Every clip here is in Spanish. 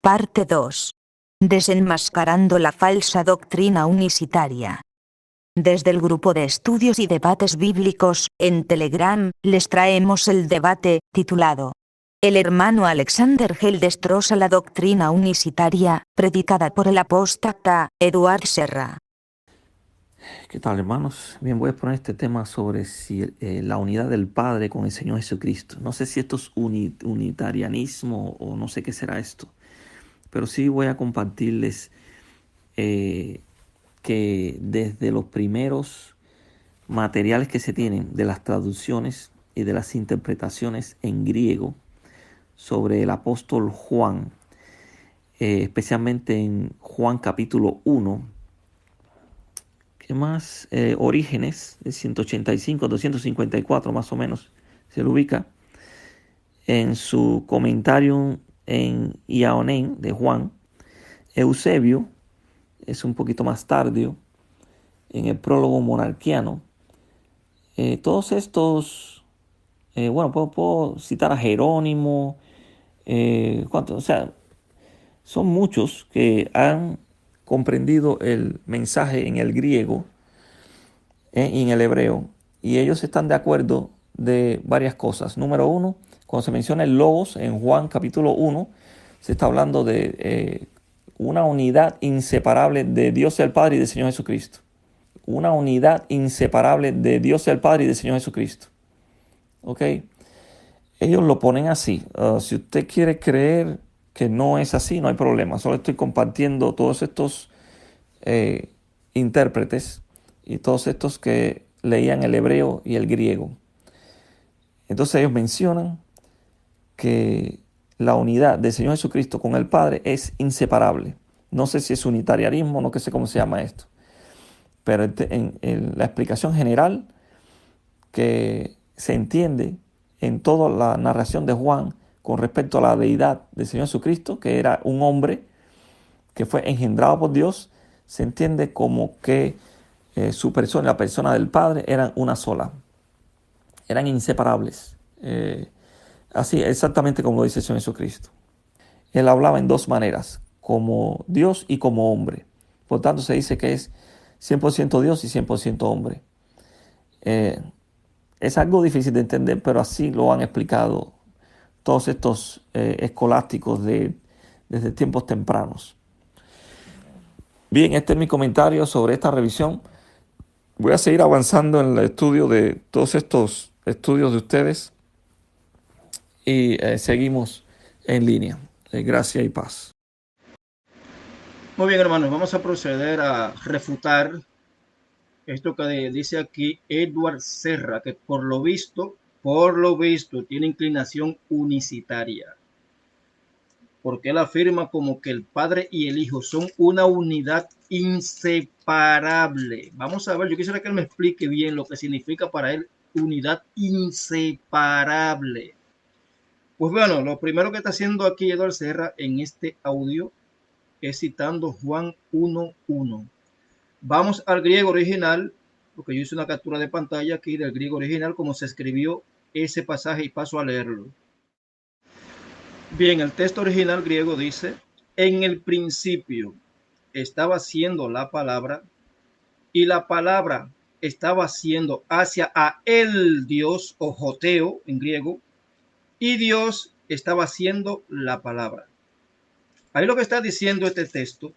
Parte 2. Desenmascarando la falsa doctrina unicitaria. Desde el grupo de estudios y debates bíblicos, en Telegram, les traemos el debate, titulado El hermano Alexander Hell destroza la doctrina unicitaria, predicada por el apóstata Edward Serra. ¿Qué tal, hermanos? Bien, voy a poner este tema sobre la unidad del Padre con el Señor Jesucristo. No sé si esto es unitarianismo o no sé qué será esto, pero sí voy a compartirles que desde los primeros materiales que se tienen de las traducciones y de las interpretaciones en griego sobre el apóstol Juan, especialmente en Juan capítulo 1, ¿qué más? Orígenes, de 185, 254 más o menos, se lo ubica. En su comentario en Iaonén de Juan, Eusebio, es un poquito más tardío, en el prólogo monarquiano. Todos estos, bueno, puedo citar a Jerónimo, ¿cuántos? O sea, son muchos que han comprendido el mensaje en el griego y en el hebreo, y ellos están de acuerdo de varias cosas. Número uno, cuando se menciona el logos en Juan capítulo 1, se está hablando de una unidad inseparable de Dios el Padre y del Señor Jesucristo. Una unidad inseparable de Dios el Padre y del Señor Jesucristo. ¿Ok? Ellos lo ponen así. Si usted quiere creer que no es así, no hay problema. Solo estoy compartiendo todos estos intérpretes y todos estos que leían el hebreo y el griego. Entonces ellos mencionan que la unidad del Señor Jesucristo con el Padre es inseparable. No sé si es unitarianismo, no sé cómo se llama esto. Pero en la explicación general que se entiende en toda la narración de Juan con respecto a la deidad del Señor Jesucristo, que era un hombre que fue engendrado por Dios, se entiende como que su persona y la persona del Padre eran una sola, eran inseparables, así exactamente como lo dice el Señor Jesucristo. Él hablaba en dos maneras, como Dios y como hombre. Por tanto, se dice que es 100% Dios y 100% hombre. Es algo difícil de entender, pero así lo han explicado todos estos escolásticos desde tiempos tempranos. Bien, este es mi comentario sobre esta revisión. Voy a seguir avanzando en el estudio de todos estos estudios de ustedes y seguimos en línea. Gracia y paz. Muy bien, hermanos, vamos a proceder a refutar esto que dice aquí Edward Serra, que por lo visto, tiene inclinación unicitaria. Porque él afirma como que el Padre y el Hijo son una unidad inseparable. Vamos a ver, yo quisiera que él me explique bien lo que significa para él unidad inseparable. Pues bueno, lo primero que está haciendo aquí Edward Serra en este audio es citando Juan 1:1. Vamos al griego original, porque yo hice una captura de pantalla aquí del griego original, como se escribió ese pasaje y paso a leerlo. Bien, el texto original griego dice, en el principio estaba siendo la palabra y la palabra estaba siendo hacia a el Dios o Joteo en griego y Dios estaba siendo la palabra. Ahí lo que está diciendo este texto,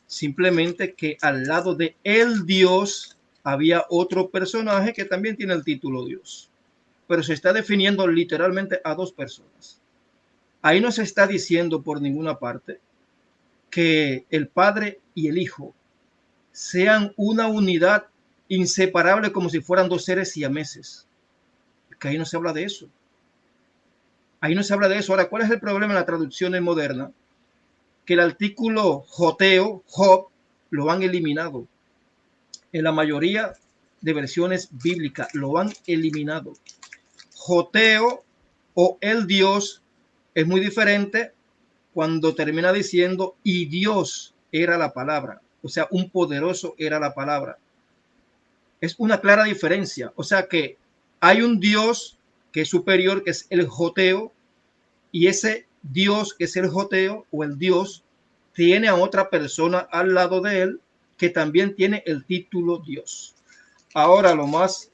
simplemente que al lado de el Dios había otro personaje que también tiene el título Dios, pero se está definiendo literalmente a dos personas. Ahí no se está diciendo por ninguna parte que el Padre y el Hijo sean una unidad inseparable como si fueran dos seres siameses. Que ahí no se habla de eso. Ahí no se habla de eso. Ahora, ¿cuál es el problema en la traducción moderna? Que el artículo joteo, Job, lo han eliminado. En la mayoría de versiones bíblicas lo han eliminado. Joteo o el Dios es muy diferente cuando termina diciendo y Dios era la palabra, o sea, un poderoso era la palabra. Es una clara diferencia, o sea que hay un Dios que es superior, que es el Joteo, y ese Dios, que es el Joteo o el Dios, tiene a otra persona al lado de él que también tiene el título Dios. Ahora, lo más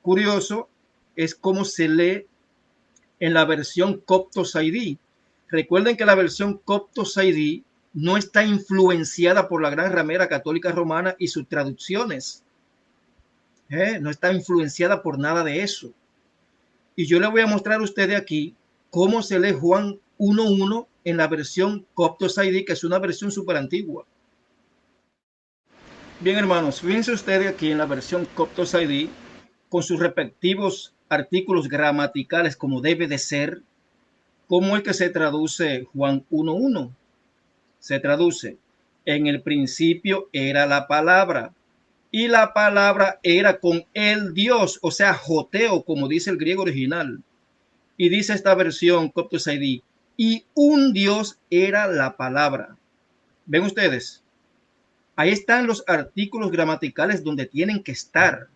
curioso es cómo se lee en la versión Copto Saidí. Recuerden que la versión Copto Saidí no está influenciada por la gran ramera católica romana y sus traducciones. No está influenciada por nada de eso. Y yo le voy a mostrar a ustedes aquí cómo se lee Juan 1.1 en la versión Copto Saidí, que es una versión súper antigua. Bien, hermanos, fíjense ustedes aquí en la versión Copto Saidí, con sus respectivos artículos gramaticales como debe de ser, cómo es que se traduce Juan 1.1. Se traduce: en el principio era la palabra, y la palabra era con el Dios, o sea, Joteo, como dice el griego original. Y dice esta versión Copto Saidí, y un Dios era la palabra. ¿Ven ustedes? Ahí están los artículos gramaticales donde tienen que estar,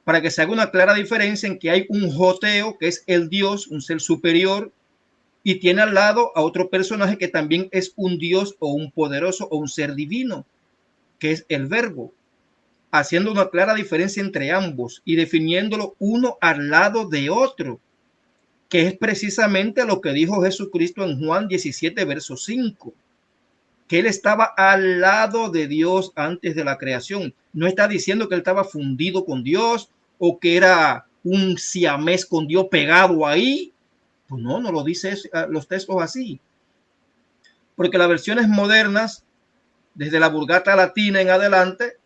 para que se haga una clara diferencia en que hay un Joteo, que es el Dios, un ser superior, y tiene al lado a otro personaje que también es un Dios o un poderoso o un ser divino, que es el Verbo, haciendo una clara diferencia entre ambos y definiéndolo uno al lado de otro, que es precisamente lo que dijo Jesucristo en Juan 17, verso 5, que él estaba al lado de Dios antes de la creación. No está diciendo que él estaba fundido con Dios o que era un siamés con Dios pegado ahí. Pues no lo dice los textos así. Porque las versiones modernas, desde la Vulgata Latina en adelante,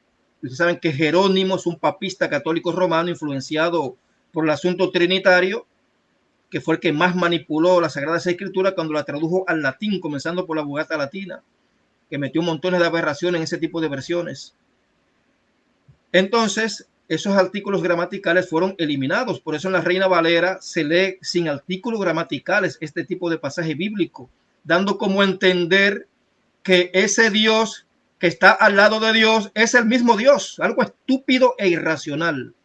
ustedes saben que Jerónimo es un papista católico romano influenciado por el asunto trinitario, que fue el que más manipuló la Sagrada Escritura cuando la tradujo al latín, comenzando por la Vulgata Latina, que metió montones de aberraciones en ese tipo de versiones. Entonces, esos artículos gramaticales fueron eliminados. Por eso en la Reina Valera se lee sin artículos gramaticales este tipo de pasaje bíblico, dando como entender que ese Dios que está al lado de Dios es el mismo Dios, algo estúpido e irracional.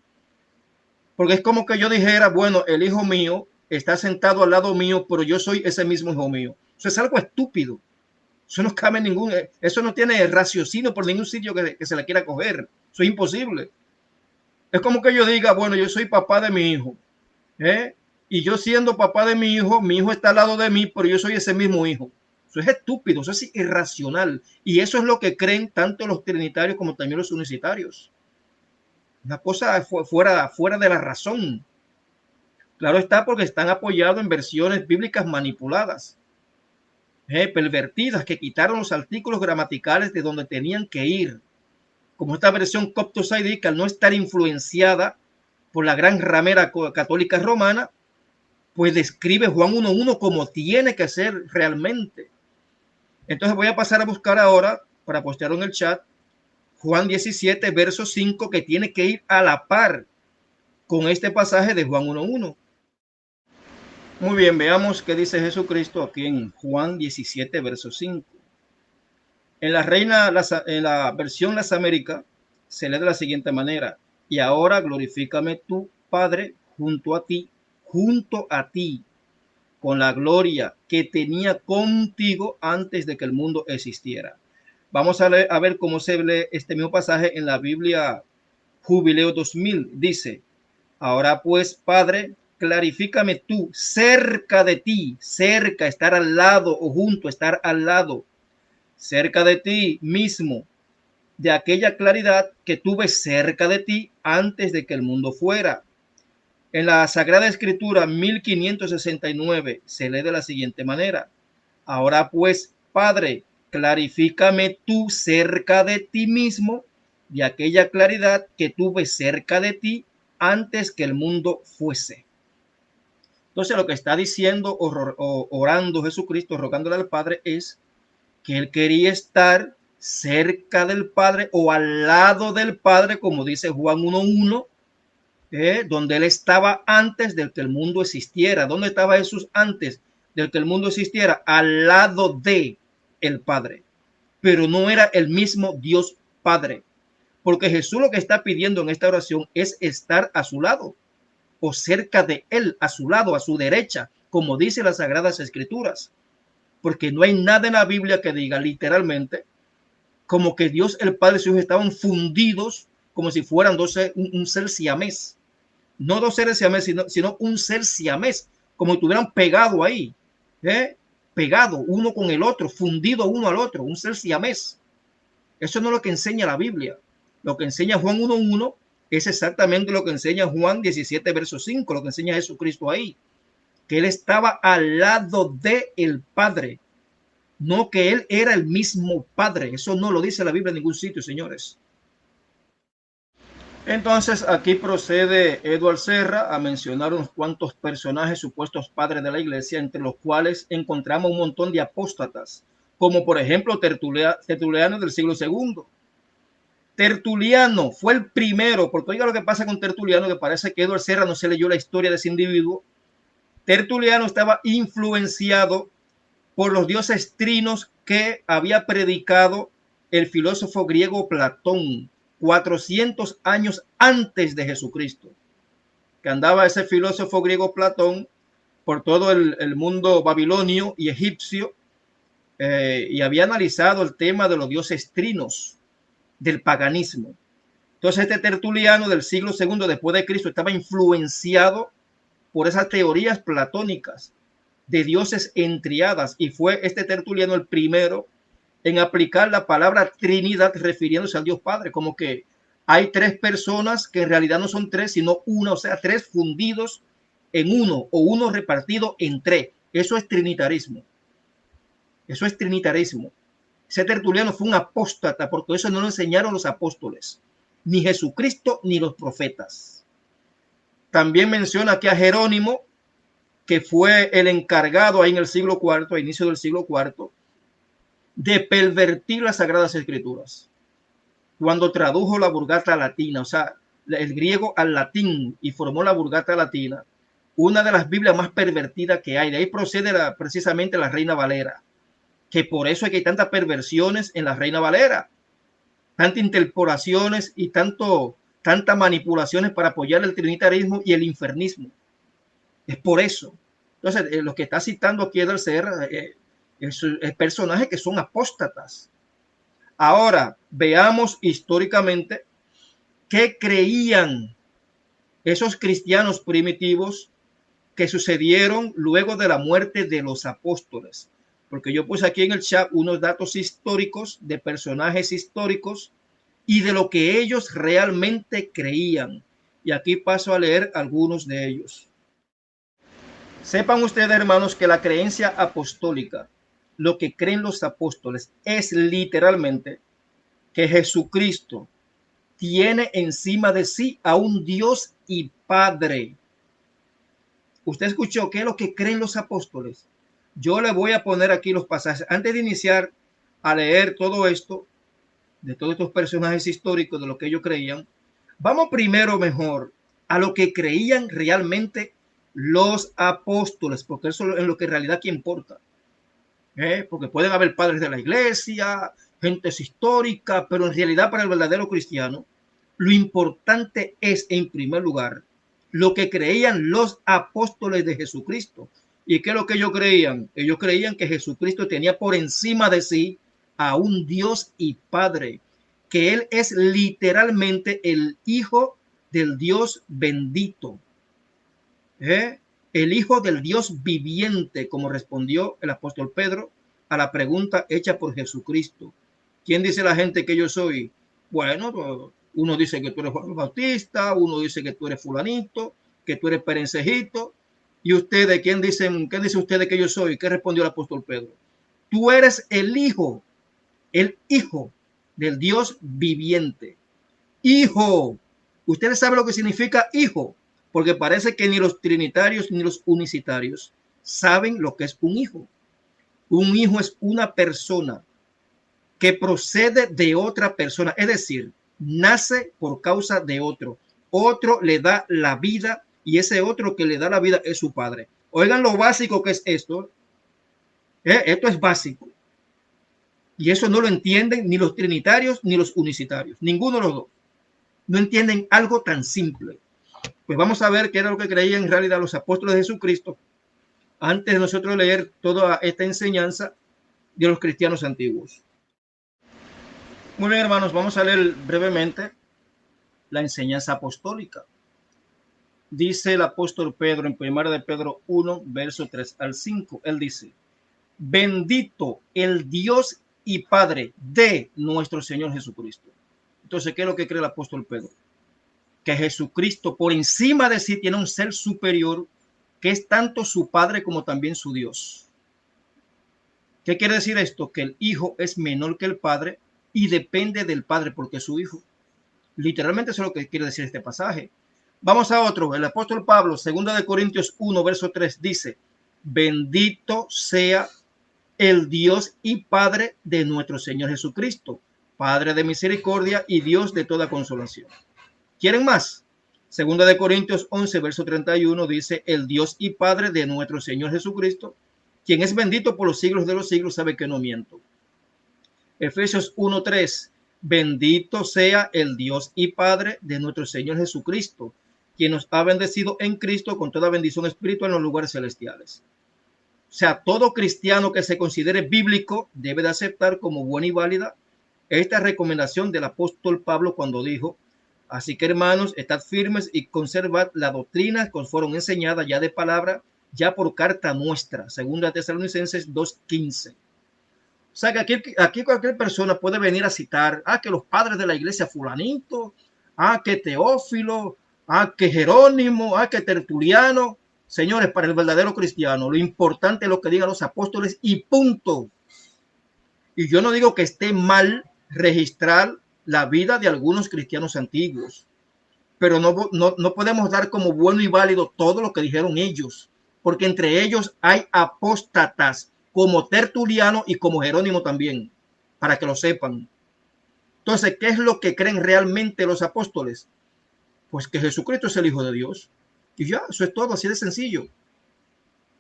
Porque es como que yo dijera, bueno, el hijo mío está sentado al lado mío, pero yo soy ese mismo hijo mío. Eso es algo estúpido. Eso no cabe eso no tiene raciocinio por ningún sitio que se le quiera coger. Eso es imposible. Es como que yo diga, bueno, yo soy papá de mi hijo, y yo siendo papá de mi hijo está al lado de mí, pero yo soy ese mismo hijo. Eso es estúpido, eso es irracional. Y eso es lo que creen tanto los trinitarios como también los unicitarios. Una cosa fuera de la razón. Claro está, porque están apoyados en versiones bíblicas manipuladas, pervertidas, que quitaron los artículos gramaticales de donde tenían que ir. Como esta versión Copto Saidí, que al no estar influenciada por la gran ramera católica romana, pues describe Juan 1.1 como tiene que ser realmente. Entonces voy a pasar a buscar ahora, para postearlo en el chat, Juan 17, verso 5, que tiene que ir a la par con este pasaje de Juan 1.1. Muy bien, veamos qué dice Jesucristo aquí en Juan 17, verso 5. En la versión Las Américas se lee de la siguiente manera: y ahora glorifícame tú, Padre, junto a ti, con la gloria que tenía contigo antes de que el mundo existiera. Vamos a ver cómo se lee este mismo pasaje en la Biblia Jubileo 2000. Dice: ahora pues, Padre, clarifícame tú, cerca de ti, cerca, estar al lado, o junto, estar al lado, cerca de ti mismo, de aquella claridad que tuve cerca de ti antes de que el mundo fuera. En la Sagrada Escritura 1569 se lee de la siguiente manera: ahora pues, Padre, clarifícame tú cerca de ti mismo, de aquella claridad que tuve cerca de ti antes que el mundo fuese. Entonces lo que está diciendo o orando Jesucristo, rogándole al Padre, es que él quería estar cerca del Padre o al lado del Padre, como dice Juan 1.1, donde él estaba antes de que el mundo existiera. ¿Dónde estaba Jesús antes de que el mundo existiera? Al lado de el Padre, pero no era el mismo Dios Padre, porque Jesús lo que está pidiendo en esta oración es estar a su lado, o cerca de él, a su lado, a su derecha, como dice las Sagradas Escrituras, porque no hay nada en la Biblia que diga literalmente como que Dios el Padre y su Hijo estaban fundidos como si fueran un ser siamés. No dos seres siamés, sino un ser siamés, como si estuvieran pegado ahí, pegado uno con el otro, fundido uno al otro, un ser siamés. Eso no es lo que enseña la Biblia. Lo que enseña Juan 1:1 es exactamente lo que enseña Juan 17, verso 5, lo que enseña Jesucristo ahí, que él estaba al lado del Padre, no que él era el mismo Padre. Eso no lo dice la Biblia en ningún sitio, señores. Entonces aquí procede Edward Serra a mencionar unos cuantos personajes supuestos padres de la iglesia, entre los cuales encontramos un montón de apóstatas, como por ejemplo Tertuliano del siglo II. Tertuliano fue el primero, porque oiga lo que pasa con Tertuliano, que parece que Edward Serra no se leyó la historia de ese individuo. Tertuliano estaba influenciado por los dioses trinos que había predicado el filósofo griego Platón 400 años antes de Jesucristo, que andaba ese filósofo griego Platón por todo el mundo babilonio y egipcio, y había analizado el tema de los dioses trinos, del paganismo. Entonces este Tertuliano del siglo II después de Cristo estaba influenciado por esas teorías platónicas de dioses en triadas, y fue este Tertuliano el primero en aplicar la palabra Trinidad refiriéndose al Dios Padre, como que hay tres personas que en realidad no son tres, sino una, o sea, tres fundidos en uno o uno repartido en tres. Eso es trinitarismo. Eso es trinitarismo. Ese Tertuliano fue un apóstata porque eso no lo enseñaron los apóstoles, ni Jesucristo ni los profetas. También menciona aquí a Jerónimo, que fue el encargado ahí en el siglo IV, a inicio del siglo IV, de pervertir las Sagradas Escrituras, cuando tradujo la Vulgata Latina, o sea, el griego al latín, y formó la Vulgata Latina, una de las Biblias más pervertidas que hay. De ahí procede precisamente la Reina Valera, que por eso es que hay tantas perversiones en la Reina Valera, tantas interpolaciones y tantas manipulaciones para apoyar el trinitarismo y el infernismo. Es por eso. Entonces, lo que está citando aquí Edward Serra es personajes que son apóstatas. Ahora, veamos históricamente qué creían esos cristianos primitivos que sucedieron luego de la muerte de los apóstoles. Porque yo puse aquí en el chat unos datos históricos de personajes históricos y de lo que ellos realmente creían. Y aquí paso a leer algunos de ellos. Sepan ustedes, hermanos, que la creencia apostólica, lo que creen los apóstoles, es literalmente que Jesucristo tiene encima de sí a un Dios y Padre. ¿Usted escuchó qué es lo que creen los apóstoles? Yo le voy a poner aquí los pasajes. Antes de iniciar a leer todo esto, de todos estos personajes históricos, de lo que ellos creían, vamos primero mejor a lo que creían realmente los apóstoles, porque eso es lo que en realidad aquí importa. Porque pueden haber padres de la iglesia, gentes históricas, pero en realidad para el verdadero cristiano, lo importante es, en primer lugar, lo que creían los apóstoles de Jesucristo. ¿Y qué es lo que ellos creían? Ellos creían que Jesucristo tenía por encima de sí a un Dios y Padre, que Él es literalmente el Hijo del Dios bendito. El Hijo del Dios viviente, como respondió el apóstol Pedro a la pregunta hecha por Jesucristo. ¿Quién dice la gente que yo soy? Bueno, uno dice que tú eres Juan Bautista, uno dice que tú eres fulanito, que tú eres perencejito. ¿Y ustedes, qué dice ustedes que yo soy? ¿Qué respondió el apóstol Pedro? Tú eres el Hijo del Dios viviente. Hijo. Ustedes saben lo que significa hijo, porque parece que ni los trinitarios ni los unicitarios saben lo que es un hijo. Un hijo es una persona que procede de otra persona, es decir, nace por causa de otro. Otro le da la vida y ese otro que le da la vida es su padre. Oigan lo básico que es esto. Esto es básico. Y eso no lo entienden ni los trinitarios ni los unicitarios. Ninguno de los dos. No entienden algo tan simple. Pues vamos a ver qué era lo que creían en realidad los apóstoles de Jesucristo antes de nosotros leer toda esta enseñanza de los cristianos antiguos. Muy bien, hermanos, vamos a leer brevemente la enseñanza apostólica. Dice el apóstol Pedro en 1 de Pedro 1, verso 3 al 5. Él dice: bendito el Dios y Padre de nuestro Señor Jesucristo. Entonces, ¿qué es lo que cree el apóstol Pedro? Que Jesucristo por encima de sí tiene un ser superior que es tanto su Padre como también su Dios. ¿Qué quiere decir esto? Que el Hijo es menor que el Padre y depende del Padre porque es su Hijo. Literalmente eso es lo que quiere decir este pasaje. Vamos a otro. El apóstol Pablo, 2 de Corintios 1, verso 3, dice: bendito sea el Dios y Padre de nuestro Señor Jesucristo, Padre de misericordia y Dios de toda consolación. ¿Quieren más? 2 de Corintios 11, verso 31 dice: el Dios y Padre de nuestro Señor Jesucristo, quien es bendito por los siglos de los siglos, sabe que no miento. Efesios 1, 3: bendito sea el Dios y Padre de nuestro Señor Jesucristo, quien nos ha bendecido en Cristo con toda bendición espiritual en los lugares celestiales. O sea, todo cristiano que se considere bíblico debe de aceptar como buena y válida esta recomendación del apóstol Pablo cuando dijo: así que, hermanos, estad firmes y conservad la doctrina que os fueron enseñadas ya de palabra, ya por carta nuestra. 2 Tesalonicenses 2:15. O sea, que aquí cualquier persona puede venir a citar que los padres de la iglesia fulanito, que Teófilo, que Jerónimo, que Tertuliano. Señores, para el verdadero cristiano, lo importante es lo que digan los apóstoles y punto. Y yo no digo que esté mal registrar la vida de algunos cristianos antiguos, pero no podemos dar como bueno y válido todo lo que dijeron ellos, porque entre ellos hay apóstatas como Tertuliano y como Jerónimo también, para que lo sepan. Entonces, ¿qué es lo que creen realmente los apóstoles? Pues que Jesucristo es el Hijo de Dios. Y ya, eso es todo, así de sencillo.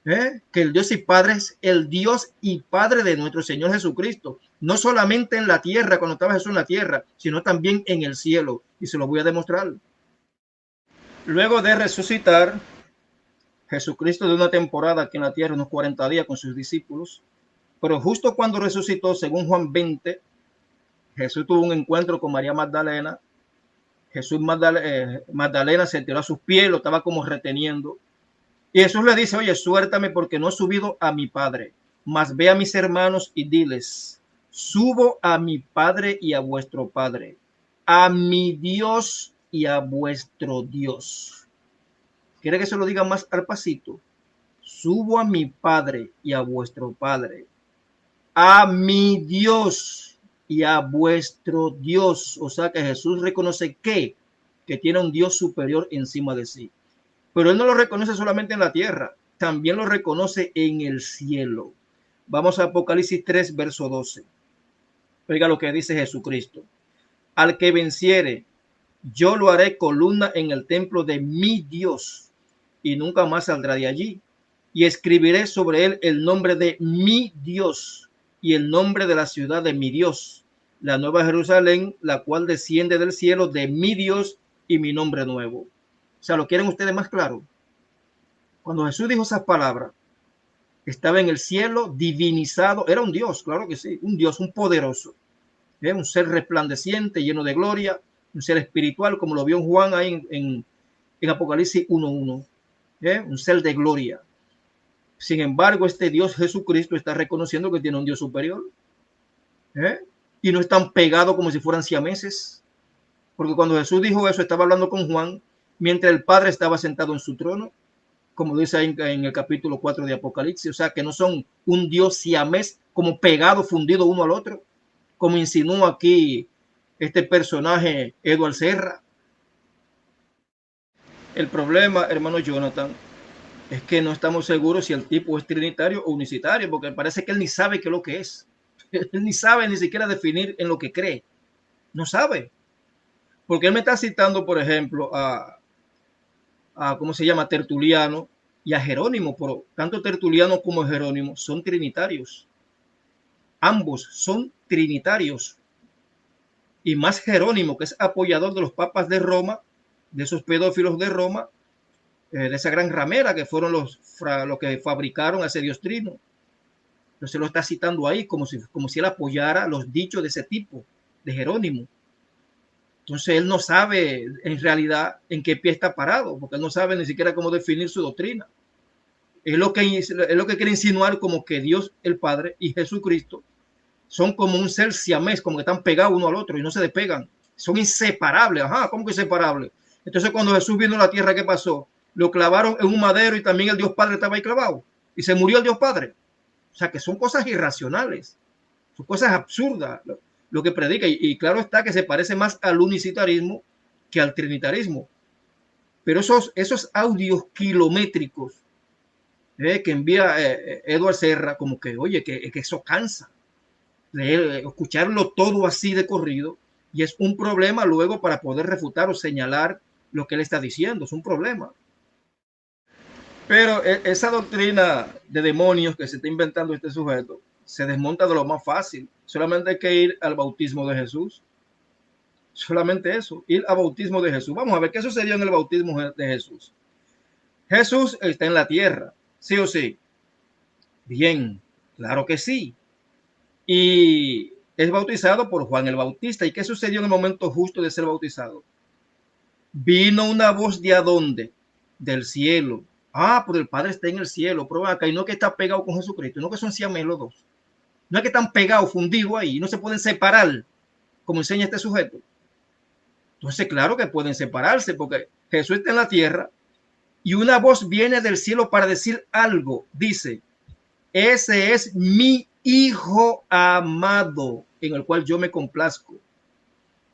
Que el Dios y Padre es el Dios y Padre de nuestro Señor Jesucristo. No solamente en la tierra, cuando estaba Jesús en la tierra, sino también en el cielo. Y se lo voy a demostrar. Luego de resucitar, Jesucristo de una temporada aquí en la tierra, unos 40 días con sus discípulos. Pero justo cuando resucitó, según Juan 20, Jesús tuvo un encuentro con María Magdalena. Magdalena se tiró a sus pies, lo estaba como reteniendo. Y Jesús le dice: oye, suéltame porque no he subido a mi Padre, mas ve a mis hermanos y diles: subo a mi Padre y a vuestro Padre, a mi Dios y a vuestro Dios. ¿Quiere que se lo diga más al pasito? Subo a mi Padre y a vuestro Padre, a mi Dios y a vuestro Dios. O sea que Jesús reconoce que tiene un Dios superior encima de sí. Pero él no lo reconoce solamente en la tierra, también lo reconoce en el cielo. Vamos a Apocalipsis 3, verso 12. Oiga lo que dice Jesucristo: al que venciere, yo lo haré columna en el templo de mi Dios, y nunca más saldrá de allí. Y escribiré sobre él el nombre de mi Dios y el nombre de la ciudad de mi Dios, la nueva Jerusalén, la cual desciende del cielo de mi Dios, y mi nombre nuevo. O sea, ¿lo quieren ustedes más claro? Cuando Jesús dijo esas palabras, estaba en el cielo divinizado. Era un Dios, claro que sí, un Dios, un poderoso, un ser resplandeciente, lleno de gloria, un ser espiritual, como lo vio Juan ahí en Apocalipsis 1:1, un ser de gloria. Sin embargo, este Dios Jesucristo está reconociendo que tiene un Dios superior, y no están pegados como si fueran siameses, porque cuando Jesús dijo eso, estaba hablando con Juan mientras el Padre estaba sentado en su trono, como dice ahí en el capítulo 4 de Apocalipsis. O sea, que no son un Dios siamés como pegado, fundido uno al otro, como insinúa aquí este personaje Edward Serra. El problema, hermano Jonathan, es que no estamos seguros si el tipo es trinitario o unicitario, porque parece que él ni sabe qué es lo que es. Él ni sabe ni siquiera definir en lo que cree. No sabe. Porque él me está citando, por ejemplo, ¿cómo se llama? Tertuliano y a Jerónimo, pero tanto Tertuliano como Jerónimo son trinitarios. Ambos son trinitarios. Y más Jerónimo, que es apoyador de los papas de Roma, de esos pedófilos de Roma, de esa gran ramera que fueron los que fabricaron a ese Dios trino. Entonces lo está citando ahí como si él apoyara los dichos de ese tipo, de Jerónimo. Entonces él no sabe en realidad en qué pie está parado, porque él no sabe ni siquiera cómo definir su doctrina. Es lo que quiere insinuar como que Dios el Padre y Jesucristo son como un ser siamés, como que están pegados uno al otro y no se despegan. Son inseparables. Ajá, ¿cómo que inseparables? Entonces cuando Jesús vino a la tierra, ¿qué pasó? Lo clavaron en un madero y también el Dios Padre estaba ahí clavado. Y se murió el Dios Padre. O sea que son cosas irracionales. Son cosas absurdas lo que predica. Y claro está que se parece más al unicitarismo que al trinitarismo. Pero esos audios kilométricos que envía Edward Serra, como que, oye, que eso cansa. Escucharlo todo así de corrido, y es un problema luego para poder refutar o señalar lo que él está diciendo. Es un problema. Pero esa doctrina de demonios que se está inventando este sujeto se desmonta de lo más fácil. Solamente hay que ir al bautismo de Jesús. Solamente eso, ir al bautismo de Jesús. Vamos a ver qué sucedió en el bautismo de Jesús. Jesús está en la tierra, ¿sí o sí? Bien, claro que sí. Y es bautizado por Juan el Bautista. ¿Y qué sucedió en el momento justo de ser bautizado? Vino una voz de adonde, del cielo. Ah, pero el Padre está en el cielo. Pero acá, y no que está pegado con Jesucristo, no que son siameses los dos. No es que están pegados, fundidos ahí, no se pueden separar, como enseña este sujeto. Entonces, claro que pueden separarse, porque Jesús está en la tierra y una voz viene del cielo para decir algo. Dice, ese es mi Hijo amado, en el cual yo me complazco.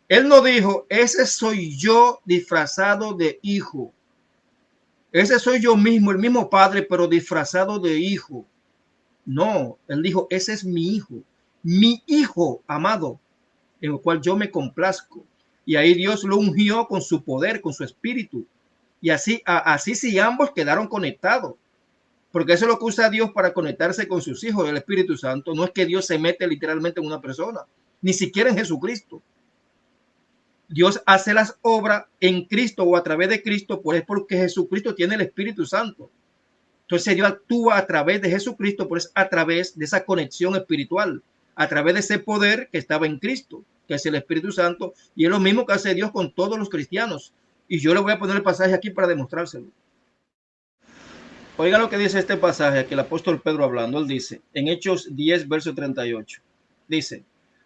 Él no dijo, ese soy yo disfrazado de hijo. Ese soy yo mismo, el mismo Padre, pero disfrazado de hijo. No, él dijo, ese es mi Hijo amado, en el cual yo me complazco. Y ahí Dios lo ungió con su poder, con su espíritu. Y así sí ambos quedaron conectados. Porque eso es lo que usa Dios para conectarse con sus hijos, el Espíritu Santo. No es que Dios se mete literalmente en una persona, ni siquiera en Jesucristo. Dios hace las obras en Cristo o a través de Cristo, pues es porque Jesucristo tiene el Espíritu Santo. Entonces Dios actúa a través de Jesucristo, pues a través de esa conexión espiritual, a través de ese poder que estaba en Cristo, que es el Espíritu Santo, y es lo mismo que hace Dios con todos los cristianos. Y yo le voy a poner el pasaje aquí para demostrárselo. Oiga lo que dice este pasaje, que el apóstol Pedro hablando, él dice, en Hechos 10, verso 38, dice,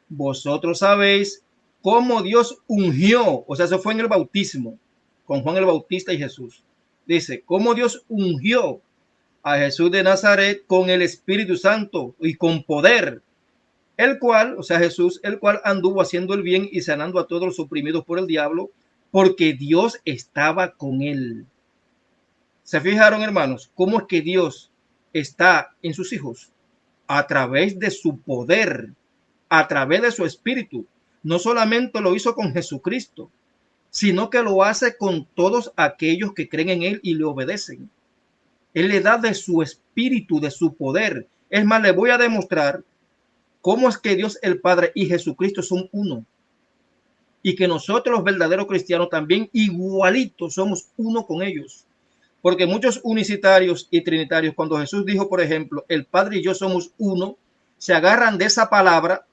vosotros sabéis cómo Dios ungió, o sea, eso fue en el bautismo, con Juan el Bautista y Jesús. Dice, cómo Dios ungió a Jesús de Nazaret con el Espíritu Santo y con poder, el cual, o sea, Jesús, el cual anduvo haciendo el bien y sanando a todos los oprimidos por el diablo, porque Dios estaba con él. ¿Se fijaron, hermanos, cómo es que Dios está en sus hijos? A través de su poder, a través de su espíritu. No solamente lo hizo con Jesucristo, sino que lo hace con todos aquellos que creen en él y le obedecen. Él le da de su espíritu, de su poder. Es más, le voy a demostrar cómo es que Dios el Padre y Jesucristo son uno. Y que nosotros los verdaderos cristianos también igualitos somos uno con ellos. Porque muchos unicitarios y trinitarios, cuando Jesús dijo, por ejemplo, el Padre y yo somos uno, se agarran de esa palabra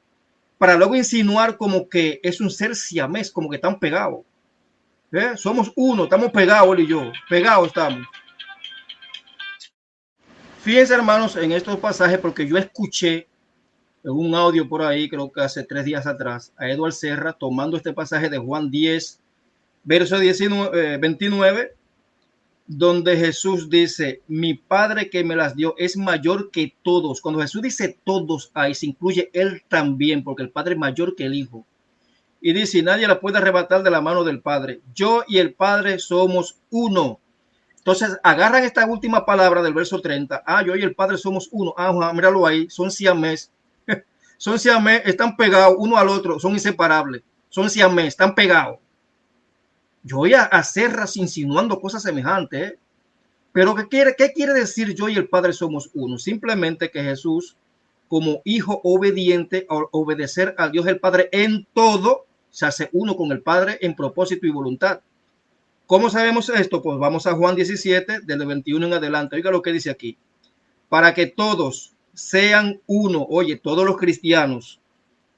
para luego insinuar como que es un ser siamés, como que están pegados. Somos uno, estamos pegados él y yo, pegados estamos. Fíjense, hermanos, en estos pasajes, porque yo escuché en un audio por ahí, creo que hace 3 días atrás, a Edward Serra tomando este pasaje de Juan 10, verso 29, donde Jesús dice, mi Padre que me las dio es mayor que todos. Cuando Jesús dice todos, ahí se incluye él también, porque el Padre es mayor que el Hijo. Y dice, nadie la puede arrebatar de la mano del Padre. Yo y el Padre somos uno. Entonces, agarran esta última palabra del verso 30. Yo y el Padre somos uno. Míralo ahí, son siamés. Son siamés, están pegados uno al otro, son inseparables. Son siamés, están pegados. Yo voy a hacer insinuando cosas semejantes, pero ¿qué quiere decir yo y el Padre somos uno? Simplemente que Jesús, como hijo obediente, a obedecer a Dios el Padre en todo, se hace uno con el Padre en propósito y voluntad. ¿Cómo sabemos esto? Pues vamos a Juan 17, del 21 en adelante. Oiga lo que dice aquí. Para que todos sean uno, oye, todos los cristianos,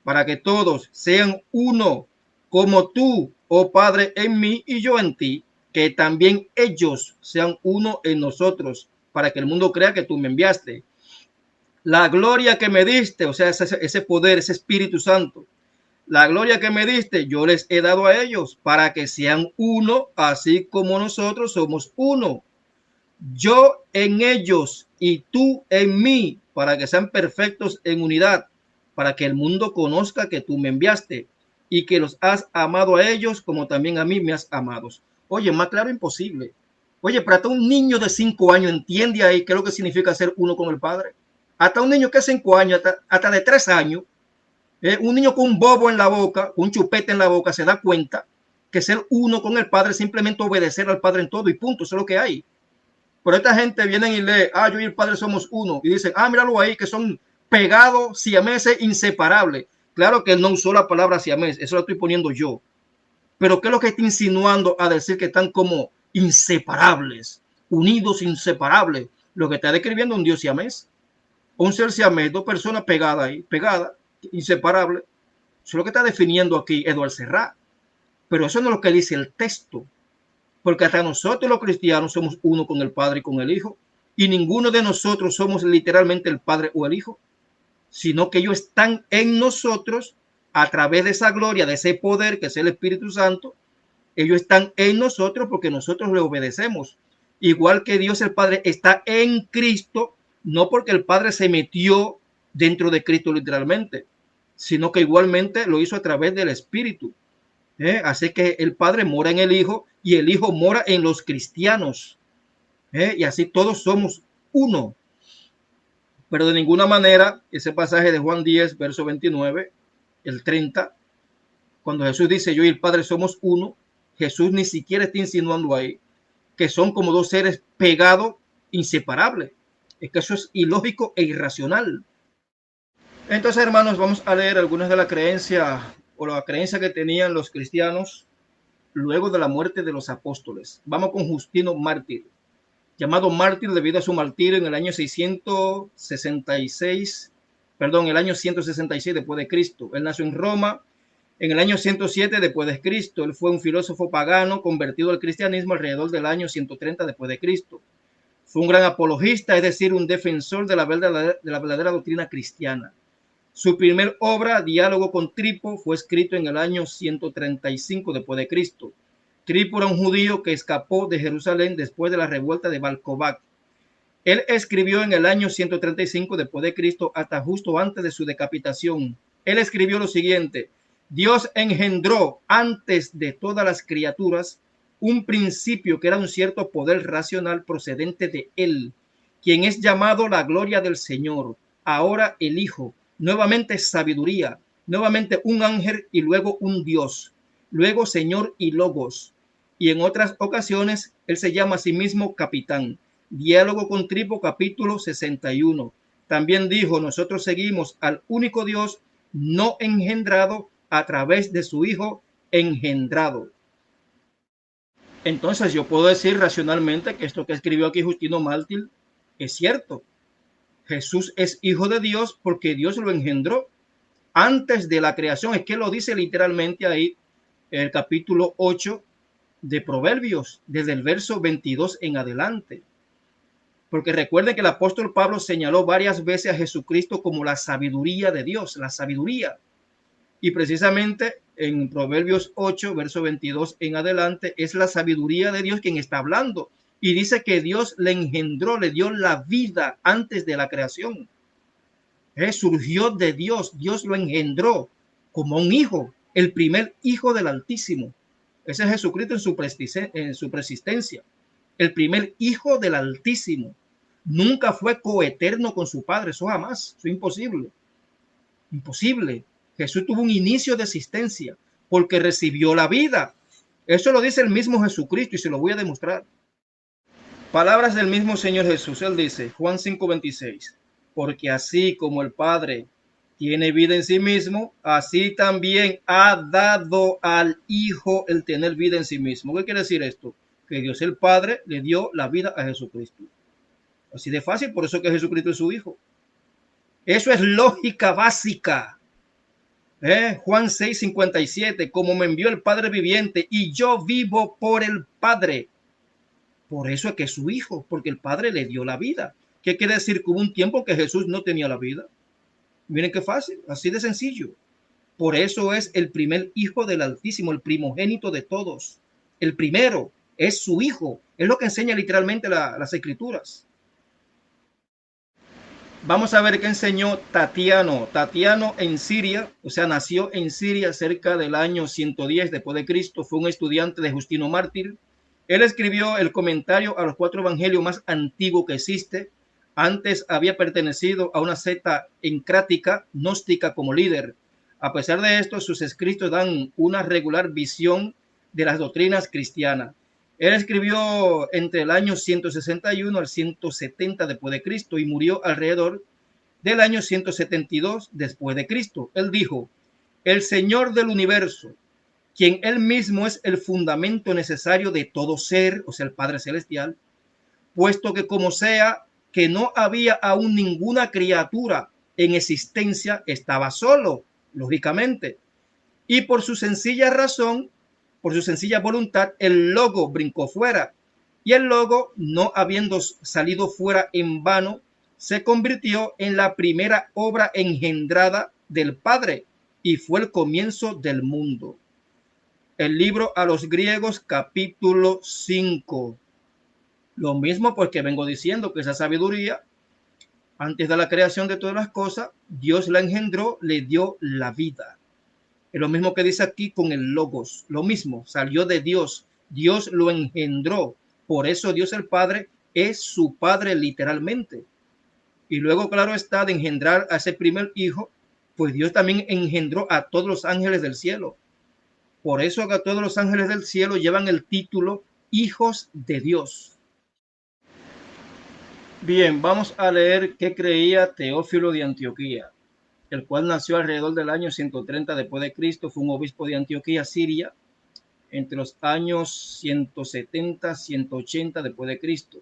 para que todos sean uno, como tú, oh Padre, en mí y yo en ti, que también ellos sean uno en nosotros, para que el mundo crea que tú me enviaste. La gloria que me diste, o sea, ese poder, ese Espíritu Santo, la gloria que me diste, yo les he dado a ellos, para que sean uno, así como nosotros somos uno. Yo en ellos y tú en mí, para que sean perfectos en unidad, para que el mundo conozca que tú me enviaste y que los has amado a ellos como también a mí me has amado. Oye, más claro imposible. Oye, pero hasta un niño de 5 años entiende ahí qué es lo que significa ser uno con el Padre. Hasta un niño que es 5 años, hasta de 3 años, un niño con un bobo en la boca, con un chupete en la boca, se da cuenta que ser uno con el Padre es simplemente obedecer al Padre en todo y punto, eso es lo que hay. Pero esta gente viene y lee, yo y el Padre somos uno, y dicen, míralo ahí, que son pegados, siameses, inseparables. Claro que él no usó la palabra siamés, eso lo estoy poniendo yo. Pero ¿qué es lo que está insinuando a decir que están como inseparables, unidos, inseparables? Lo que está describiendo un Dios siamés, un ser siamés, dos personas pegadas ahí, pegadas, inseparables. Eso es lo que está definiendo aquí Eduardo Serra. Pero eso no es lo que dice el texto. Porque hasta nosotros los cristianos somos uno con el Padre y con el Hijo. Y ninguno de nosotros somos literalmente el Padre o el Hijo, sino que ellos están en nosotros a través de esa gloria, de ese poder que es el Espíritu Santo. Ellos están en nosotros porque nosotros le obedecemos. Igual que Dios el Padre está en Cristo, no porque el Padre se metió dentro de Cristo literalmente, sino que igualmente lo hizo a través del Espíritu. Así que el Padre mora en el Hijo y el Hijo mora en los cristianos. Y así todos somos uno. Pero de ninguna manera ese pasaje de Juan 10, verso 29, el 30, cuando Jesús dice yo y el Padre somos uno, Jesús ni siquiera está insinuando ahí que son como dos seres pegados, inseparables. Es que eso es ilógico e irracional. Entonces, hermanos, vamos a leer algunas de las creencias o la creencia que tenían los cristianos luego de la muerte de los apóstoles. Vamos con Justino Mártir, llamado mártir debido a su martirio en el año 666, el año 166 después de Cristo. Él nació en Roma en el año 107 después de Cristo. Él fue un filósofo pagano convertido al cristianismo alrededor del año 130 después de Cristo. Fue un gran apologista, es decir, un defensor de la verdadera doctrina cristiana. Su primer obra, Diálogo con Tripo, fue escrito en el año 135 después de Cristo. Tripo era un judío que escapó de Jerusalén después de la revuelta de Bar Kokhba. Él escribió en el año 135 después de Cristo hasta justo antes de su decapitación. Él escribió lo siguiente: Dios engendró antes de todas las criaturas un principio que era un cierto poder racional procedente de él, quien es llamado la gloria del Señor, ahora el Hijo, nuevamente sabiduría, nuevamente un ángel y luego un Dios, luego Señor y Logos. Y en otras ocasiones él se llama a sí mismo capitán. Diálogo con Tripo, capítulo 61. También dijo, nosotros seguimos al único Dios no engendrado a través de su Hijo engendrado. Entonces yo puedo decir racionalmente que esto que escribió aquí Justino Mártir es cierto. Jesús es hijo de Dios porque Dios lo engendró antes de la creación. Es que lo dice literalmente ahí el capítulo 8 de Proverbios, desde el verso 22 en adelante. Porque recuerden que el apóstol Pablo señaló varias veces a Jesucristo como la sabiduría de Dios, la sabiduría. Y precisamente en Proverbios 8, verso 22 en adelante, es la sabiduría de Dios quien está hablando. Y dice que Dios le engendró, le dio la vida antes de la creación. Surgió de Dios, Dios lo engendró como un hijo, el primer hijo del Altísimo. Ese es Jesucristo en su persistencia, el primer hijo del Altísimo. Nunca fue coeterno con su Padre, eso jamás, eso es imposible. Imposible. Jesús tuvo un inicio de existencia porque recibió la vida. Eso lo dice el mismo Jesucristo y se lo voy a demostrar. Palabras del mismo Señor Jesús. Él dice, Juan 5:26, porque así como el Padre tiene vida en sí mismo, así también ha dado al Hijo el tener vida en sí mismo. ¿Qué quiere decir esto? que Dios el Padre le dio la vida a Jesucristo. Así de fácil, por eso que Jesucristo es su Hijo. Eso es lógica básica. Juan 6:57, como me envió el Padre viviente y yo vivo por el Padre. Por eso es que es su Hijo, porque el Padre le dio la vida. ¿Qué quiere decir? Que hubo un tiempo que Jesús no tenía la vida. Miren qué fácil, así de sencillo. Por eso es el primer Hijo del Altísimo, el primogénito de todos. El primero es su Hijo. Es lo que enseña literalmente las Escrituras. Vamos a ver qué enseñó Tatiano. Tatiano en Siria, o sea, nació en Siria cerca del año 110 después de Cristo. Fue un estudiante de Justino Mártir. Él escribió el comentario a los 4 evangelios más antiguos que existe. Antes había pertenecido a una secta encrática, gnóstica como líder. A pesar de esto, sus escritos dan una regular visión de las doctrinas cristianas. Él escribió entre el año 161 al 170 después de Cristo y murió alrededor del año 172 después de Cristo. Él dijo: el Señor del universo, quien él mismo es el fundamento necesario de todo ser, o sea, el Padre Celestial, puesto que como sea que no había aún ninguna criatura en existencia, estaba solo, lógicamente, y por su sencilla razón, por su sencilla voluntad, el Logo brincó fuera, y el Logo, no habiendo salido fuera en vano, se convirtió en la primera obra engendrada del Padre, y fue el comienzo del mundo. El libro a los griegos, capítulo 5. Lo mismo porque vengo diciendo que esa sabiduría, antes de la creación de todas las cosas, Dios la engendró, le dio la vida. Es lo mismo que dice aquí con el Logos. Lo mismo, salió de Dios. Dios lo engendró. Por eso Dios el Padre es su Padre literalmente. Y luego, claro está, de engendrar a ese primer hijo, pues Dios también engendró a todos los ángeles del cielo. Por eso que a todos los ángeles del cielo llevan el título hijos de Dios. Bien, vamos a leer qué creía Teófilo de Antioquía, el cual nació alrededor del año 130 después de Cristo. Fue un obispo de Antioquía, Siria, entre los años 170, 180 después de Cristo.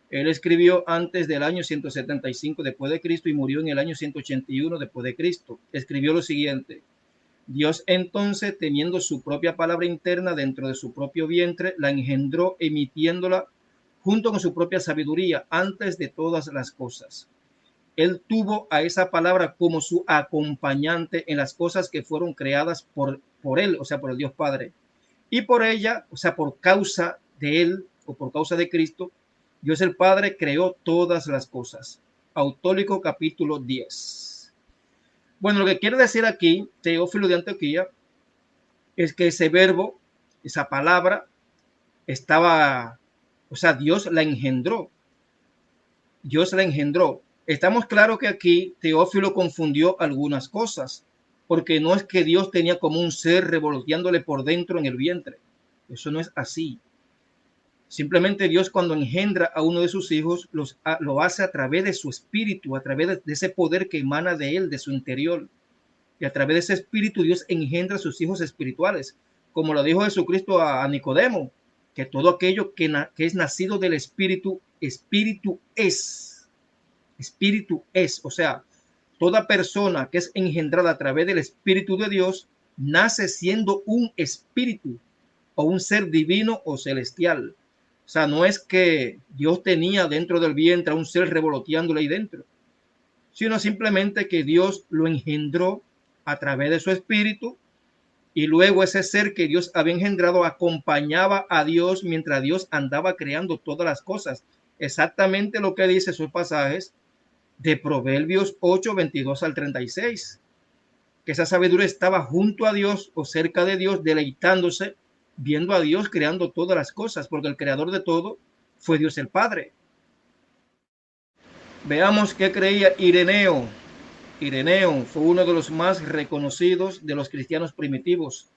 Él escribió antes del año 175 después de Cristo y murió en el año 181 después de Cristo. Escribió lo siguiente: Dios entonces, teniendo su propia palabra interna dentro de su propio vientre, la engendró emitiéndola junto con su propia sabiduría antes de todas las cosas. Él tuvo a esa palabra como su acompañante en las cosas que fueron creadas por él, o sea, por el Dios Padre. Y por ella, o sea, por causa de él o por causa de Cristo, Dios el Padre creó todas las cosas. Autólico capítulo 10. Bueno, lo que quiere decir aquí Teófilo de Antioquía es que ese verbo, esa palabra, estaba, o sea, Dios la engendró. Dios la engendró. Estamos claros que aquí Teófilo confundió algunas cosas, porque no es que Dios tenía como un ser revoloteándole por dentro en el vientre. Eso no es así. Simplemente Dios, cuando engendra a uno de sus hijos, lo hace a través de su espíritu, a través de ese poder que emana de él, de su interior. Y a través de ese espíritu Dios engendra a sus hijos espirituales. Como lo dijo Jesucristo a Nicodemo, que todo aquello que es nacido del espíritu, espíritu es. Espíritu es. O sea, toda persona que es engendrada a través del espíritu de Dios nace siendo un espíritu o un ser divino o celestial. O sea, no es que Dios tenía dentro del vientre a un ser revoloteándole ahí dentro, sino simplemente que Dios lo engendró a través de su espíritu, y luego ese ser que Dios había engendrado acompañaba a Dios mientras Dios andaba creando todas las cosas. Exactamente lo que dice esos pasajes de Proverbios 8, 22 al 36, que esa sabiduría estaba junto a Dios o cerca de Dios, deleitándose, viendo a Dios creando todas las cosas, porque el creador de todo fue Dios el Padre. Veamos qué creía Ireneo. Ireneo fue uno de los más reconocidos de los cristianos primitivos.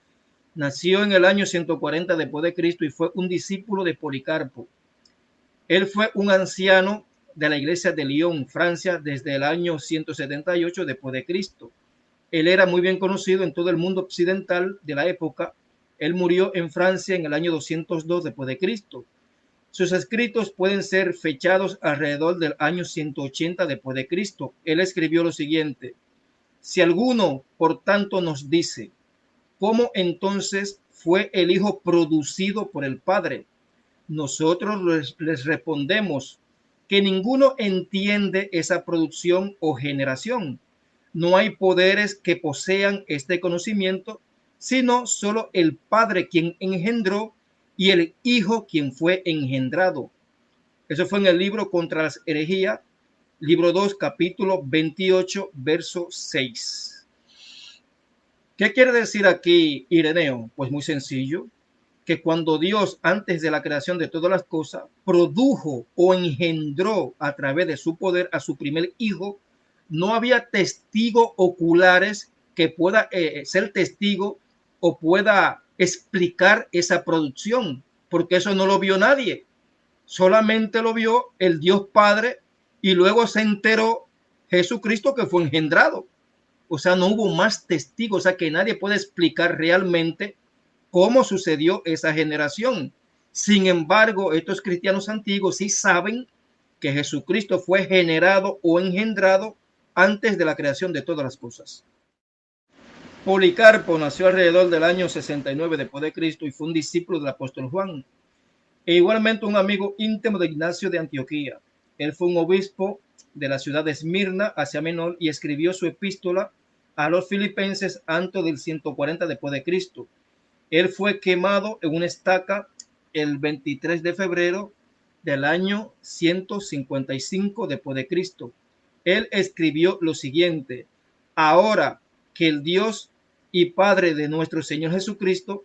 Nació en el año 140 después de Cristo y fue un discípulo de Policarpo. Él fue un anciano de la iglesia de Lyon, Francia, desde el año 178 después de Cristo. Él era muy bien conocido en todo el mundo occidental de la época Él murió en Francia en el año 202 después de Cristo. Sus escritos pueden ser fechados alrededor del año 180 después de Cristo. Él escribió lo siguiente: si alguno, por tanto, nos dice, ¿cómo entonces fue el Hijo producido por el Padre? Nosotros les respondemos que ninguno entiende esa producción o generación. No hay poderes que posean este conocimiento, sino solo el Padre quien engendró y el Hijo quien fue engendrado. Eso fue en el libro Contra las Herejías, libro 2, capítulo 28, verso 6. ¿Qué quiere decir aquí Ireneo? Pues muy sencillo, que cuando Dios, antes de la creación de todas las cosas, produjo o engendró a través de su poder a su primer hijo, no había testigos oculares que pueda ser testigo o pueda explicar esa producción, porque eso no lo vio nadie. Solamente lo vio el Dios Padre y luego se enteró Jesucristo que fue engendrado. O sea, no hubo más testigos, o sea, que nadie puede explicar realmente cómo sucedió esa generación. Sin embargo, estos cristianos antiguos sí saben que Jesucristo fue generado o engendrado antes de la creación de todas las cosas. Policarpo nació alrededor del año 69 después de Cristo y fue un discípulo del apóstol Juan, e igualmente un amigo íntimo de Ignacio de Antioquía. Él fue un obispo de la ciudad de Esmirna, Asia Menor, y escribió su epístola a los filipenses antes del 140 después de Cristo. Él fue quemado en una estaca el 23 de febrero del año 155 después de Cristo. Él escribió lo siguiente: ahora que el Dios y Padre de nuestro Señor Jesucristo,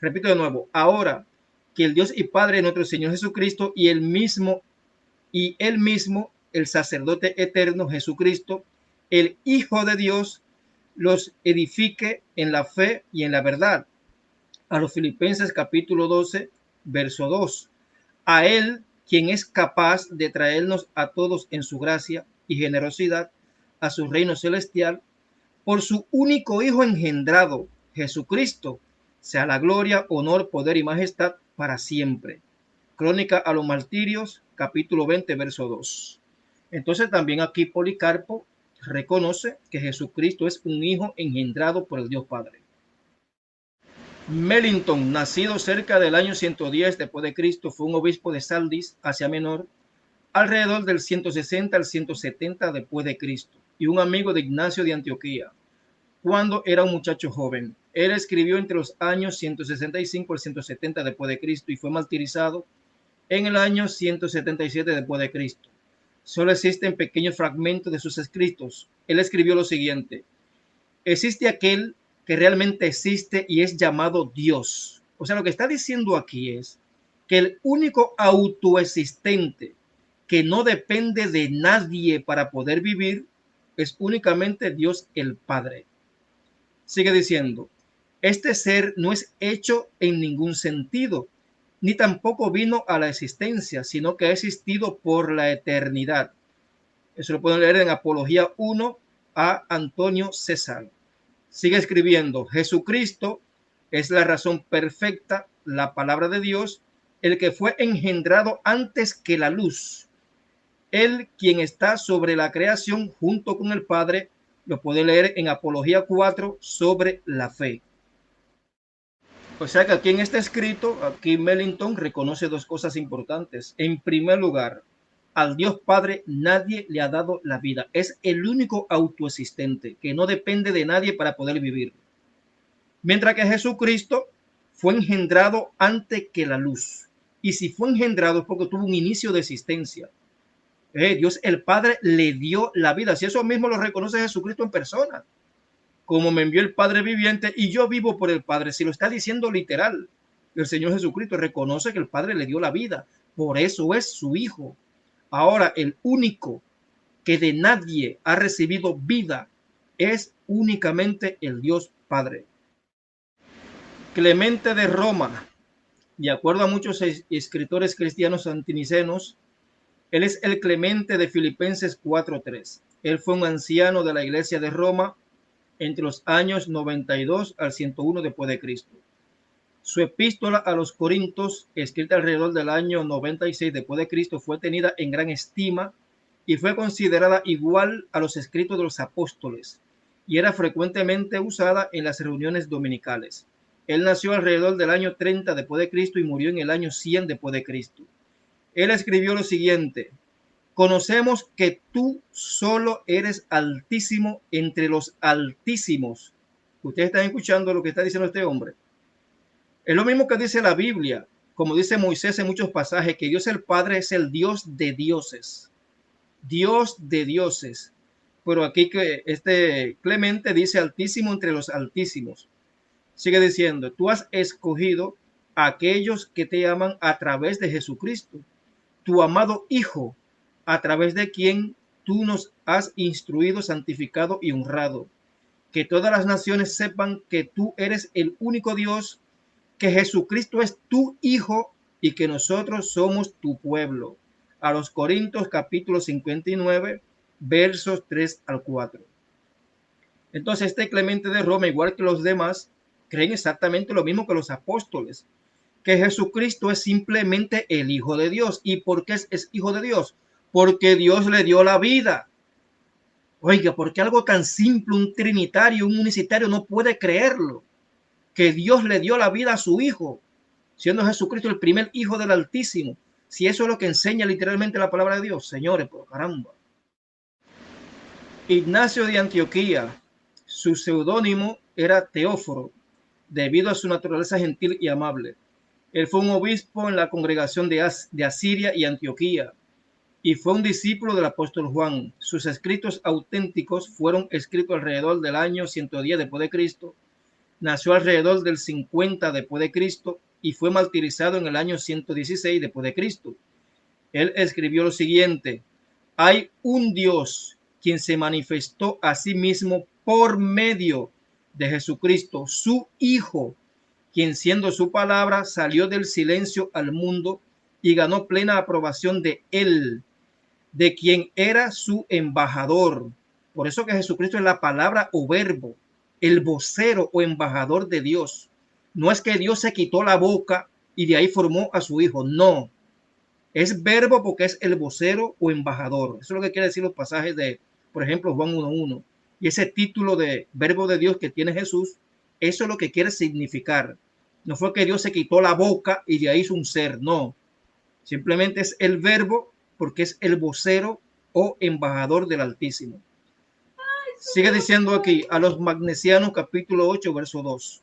repito de nuevo, ahora que el Dios y Padre de nuestro Señor Jesucristo y él mismo, el sacerdote eterno Jesucristo, el Hijo de Dios, los edifique en la fe y en la verdad. A los Filipenses capítulo 12, verso 2. A él, quien es capaz de traernos a todos en su gracia y generosidad a su reino celestial, por su único Hijo engendrado, Jesucristo, sea la gloria, honor, poder y majestad para siempre. Crónica a los Martirios, capítulo 20, verso 2. Entonces también aquí Policarpo reconoce que Jesucristo es un Hijo engendrado por el Dios Padre. Mellington, nacido cerca del año 110 después de Cristo, fue un obispo de Saldis, Asia Menor, alrededor del 160 al 170 después de Cristo, y un amigo de Ignacio de Antioquía. Cuando era un muchacho joven, él escribió entre los años 165 al 170 después de Cristo y fue martirizado en el año 177 después de Cristo. Solo existen pequeños fragmentos de sus escritos. Él escribió lo siguiente: existe aquel que realmente existe y es llamado Dios. O sea, lo que está diciendo aquí es que el único autoexistente que no depende de nadie para poder vivir es únicamente Dios el Padre. Sigue diciendo: este ser no es hecho en ningún sentido, ni tampoco vino a la existencia, sino que ha existido por la eternidad. Eso lo pueden leer en Apología 1 a Antonio César. Sigue escribiendo: Jesucristo es la razón perfecta, la palabra de Dios, el que fue engendrado antes que la luz. Él quien está sobre la creación junto con el Padre. Lo puede leer en Apología 4 sobre la fe. O sea que aquí en este escrito, aquí Mellington reconoce dos cosas importantes. En primer lugar, al Dios Padre nadie le ha dado la vida. Es el único autoexistente que no depende de nadie para poder vivir. Mientras que Jesucristo fue engendrado antes que la luz. Y si fue engendrado es porque tuvo un inicio de existencia. Dios el Padre le dio la vida. Si eso mismo lo reconoce Jesucristo en persona. Como me envió el Padre viviente y yo vivo por el Padre. Si lo está diciendo literal, el Señor Jesucristo reconoce que el Padre le dio la vida. Por eso es su Hijo. Ahora, el único que de nadie ha recibido vida es únicamente el Dios Padre. Clemente de Roma, de acuerdo a muchos escritores cristianos antinicenos, él es el Clemente de Filipenses 4:3. Él fue un anciano de la iglesia de Roma entre los años 92 al 101 después de Cristo. Su epístola a los Corintios, escrita alrededor del año 96 después de Cristo, fue tenida en gran estima y fue considerada igual a los escritos de los apóstoles, y era frecuentemente usada en las reuniones dominicales. Él nació alrededor del año 30 después de Cristo y murió en el año 100 después de Cristo. Él escribió lo siguiente: conocemos que tú solo eres altísimo entre los altísimos. Ustedes están escuchando lo que está diciendo este hombre. Es lo mismo que dice la Biblia, como dice Moisés en muchos pasajes, que Dios el Padre es el Dios de dioses. Dios de dioses. Pero aquí que este Clemente dice altísimo entre los altísimos. Sigue diciendo, tú has escogido a aquellos que te aman a través de Jesucristo, tu amado Hijo, a través de quien tú nos has instruido, santificado y honrado. Que todas las naciones sepan que tú eres el único Dios, que Jesucristo es tu Hijo y que nosotros somos tu pueblo. A los Corintios capítulo 59, versos 3 al 4. Entonces este Clemente de Roma, igual que los demás, creen exactamente lo mismo que los apóstoles, que Jesucristo es simplemente el Hijo de Dios. ¿Y por qué es Hijo de Dios? Porque Dios le dio la vida. Oiga, porque algo tan simple, un trinitario, un unicitario no puede creerlo, que Dios le dio la vida a su Hijo, siendo Jesucristo el primer Hijo del Altísimo. Si eso es lo que enseña literalmente la palabra de Dios, señores, por caramba. Ignacio de Antioquía, su seudónimo era Teóforo, debido a su naturaleza gentil y amable. Él fue un obispo en la congregación de Asiria y Antioquía, y fue un discípulo del apóstol Juan. Sus escritos auténticos fueron escritos alrededor del año 110 después de Cristo. Nació alrededor del 50 después de Cristo y fue martirizado en el año 116 después de Cristo. Él escribió lo siguiente: hay un Dios quien se manifestó a sí mismo por medio de Jesucristo, su Hijo, quien siendo su palabra salió del silencio al mundo y ganó plena aprobación de él, de quien era su embajador. Por eso que Jesucristo es la palabra o verbo, el vocero o embajador de Dios. No es que Dios se quitó la boca y de ahí formó a su Hijo, no. Es verbo porque es el vocero o embajador. Eso es lo que quiere decir los pasajes de, por ejemplo, Juan 1:1. Y ese título de verbo de Dios que tiene Jesús, eso es lo que quiere significar. No fue que Dios se quitó la boca y de ahí hizo un ser, no. Simplemente es el verbo porque es el vocero o embajador del Altísimo. Sigue diciendo aquí a los Magnesianos capítulo 8, verso 2.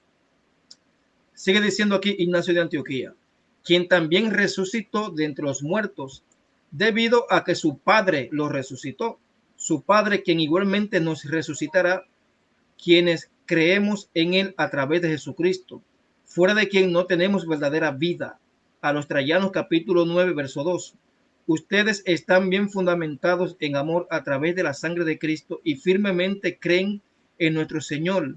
Sigue diciendo aquí Ignacio de Antioquía, quien también resucitó de entre los muertos, debido a que su Padre lo resucitó. Su Padre, quien igualmente nos resucitará, quienes creemos en él a través de Jesucristo, fuera de quien no tenemos verdadera vida. A los Trayanos capítulo 9, verso 2. Ustedes están bien fundamentados en amor a través de la sangre de Cristo y firmemente creen en nuestro Señor.